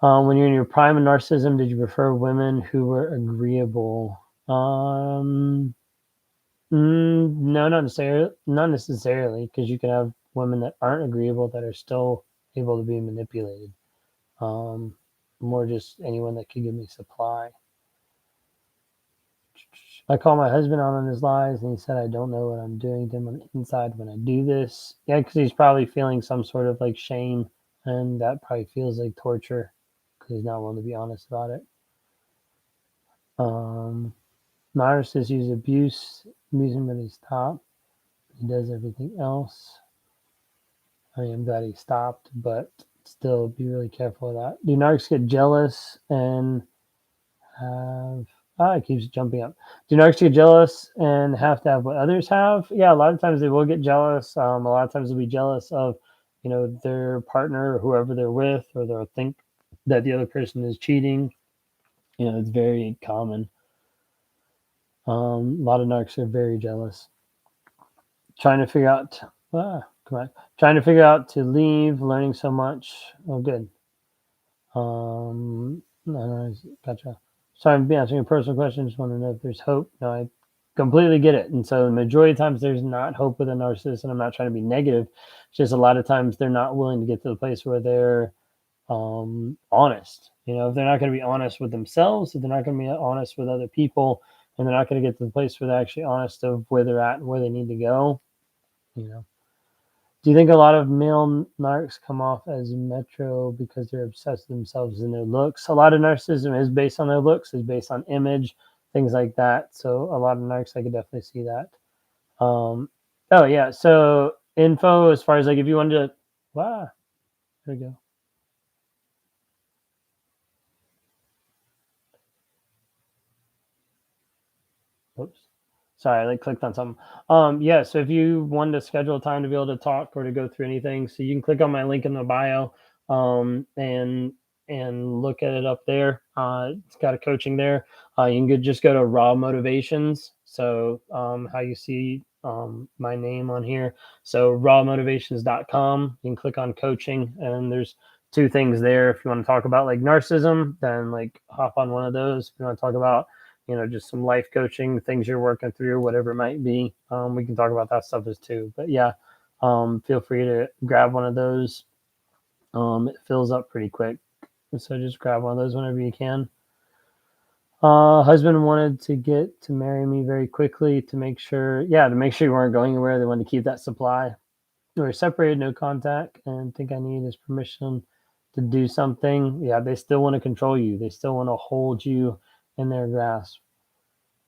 A: When you're in your prime of narcissism, did you prefer women who were agreeable? Um, no, not necessarily, because you can have women that aren't agreeable that are still able to be manipulated. Um, More just anyone that could give me supply. I call my husband out on his lies, and he said I don't know what I'm doing to him on the inside when I do this. Yeah, because he's probably feeling some sort of like shame, and that probably feels like torture because he's not willing to be honest about it. Um, Narcissists use abuse him, but he stopped. He does everything else. I mean, I'm glad he stopped, but still be really careful of that. Do narcs get jealous and have it keeps jumping up. Do narcs get jealous and have to have what others have? Yeah, a lot of times they will get jealous. A lot of times they'll be jealous of, their partner or whoever they're with, or they'll think that the other person is cheating. It's very common. A lot of narcs are very jealous. Trying to figure out, come on, trying to figure out to leave, learning so much. Oh, good. No, gotcha. Sorry, I'm answering a personal question. Just want to know if there's hope. No, I completely get it. And so the majority of times there's not hope with a narcissist, and I'm not trying to be negative. It's just a lot of times they're not willing to get to the place where they're honest. If they're not going to be honest with themselves, if they're not going to be honest with other people, and they're not going to get to the place where they're actually honest of where they're at and where they need to go, you know. Do you think a lot of male narcs come off as metro because they're obsessed with themselves and their looks? A lot of narcissism is based on their looks, is based on image, things like that. So a lot of narcs, I could definitely see that. Oh yeah. So info as far as like if you wanted to, wow, there we go. Oops. Sorry, I like clicked on something. Yeah, so if you wanted to schedule a time to be able to talk or to go through anything, so you can click on my link in the bio, and look at it up there. It's got a coaching there. You can just go to Raw Motivations. So how you see my name on here. So rawmotivations.com. You can click on coaching, and there's two things there. If you want to talk about like narcissism, then like hop on one of those. If you want to talk about just some life coaching, things you're working through, whatever it might be. We can talk about that stuff as too. But yeah, feel free to grab one of those. It fills up pretty quick. So just grab one of those whenever you can. Husband wanted to get to marry me very quickly to make sure you weren't going anywhere. They wanted to keep that supply. We were separated, no contact, and think I need his permission to do something. Yeah, they still want to control you. They still want to hold you in their grasp.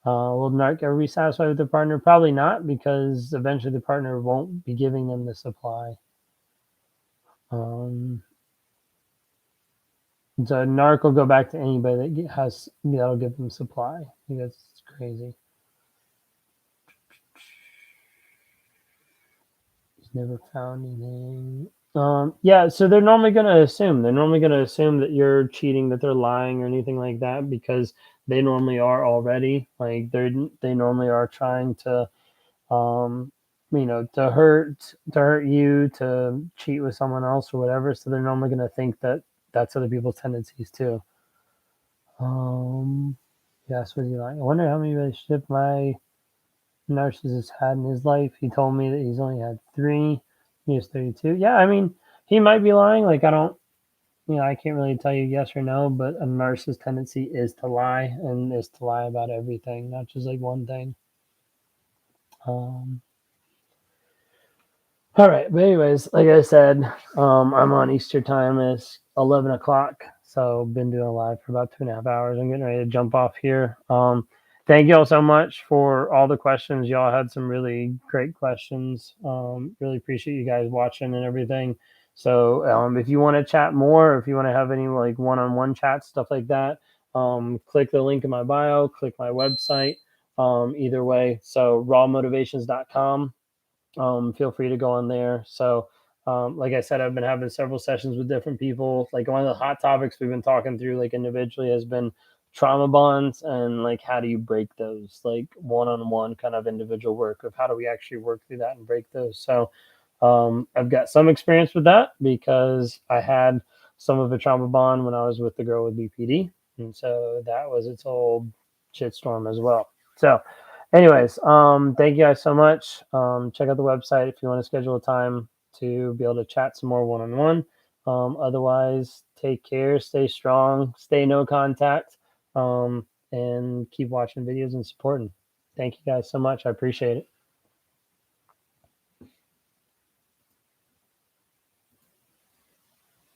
A: Will the narc ever be satisfied with their partner? Probably not, because eventually the partner won't be giving them the supply. So a narc will go back to anybody that'll give them supply. I think that's crazy. He's never found anything. Yeah, so they're normally going to assume. They're normally going to assume that you're cheating, that they're lying, or anything like that, because they normally are already. Like they normally are trying to to hurt you, to cheat with someone else or whatever. So they're normally going to think that that's other people's tendencies too. Yes, was he like? I wonder how many relationships my narcissist had in his life. He told me that he's only had 3. He was 32. Yeah, I mean, he might be lying. Like, I can't really tell you yes or no, but a narcissist tendency is to lie, and is to lie about everything, not just like one thing. All right, but anyways, like I said, I'm on Easter time. It's 11 o'clock, so been doing live for about 2.5 hours. I'm getting ready to jump off here. Thank you all so much for all the questions. Y'all had some really great questions. Really appreciate you guys watching and everything. So if you want to chat more, if you want to have any like one-on-one chats, stuff like that, click the link in my bio, click my website. either way. So rawmotivations.com. Feel free to go on there. So, like I said, I've been having several sessions with different people. Like one of the hot topics we've been talking through, like individually, has been trauma bonds and like how do you break those, like one-on-one kind of individual work of how do we actually work through that and break those. So, I've got some experience with that because I had some of a trauma bond when I was with the girl with BPD, and so that was its whole shitstorm as well. So, anyways, thank you guys so much. Check out the website if you want to schedule a time to be able to chat some more one-on-one. Otherwise, take care, stay strong, stay no contact, and keep watching videos and supporting. Thank you guys so much. I appreciate it.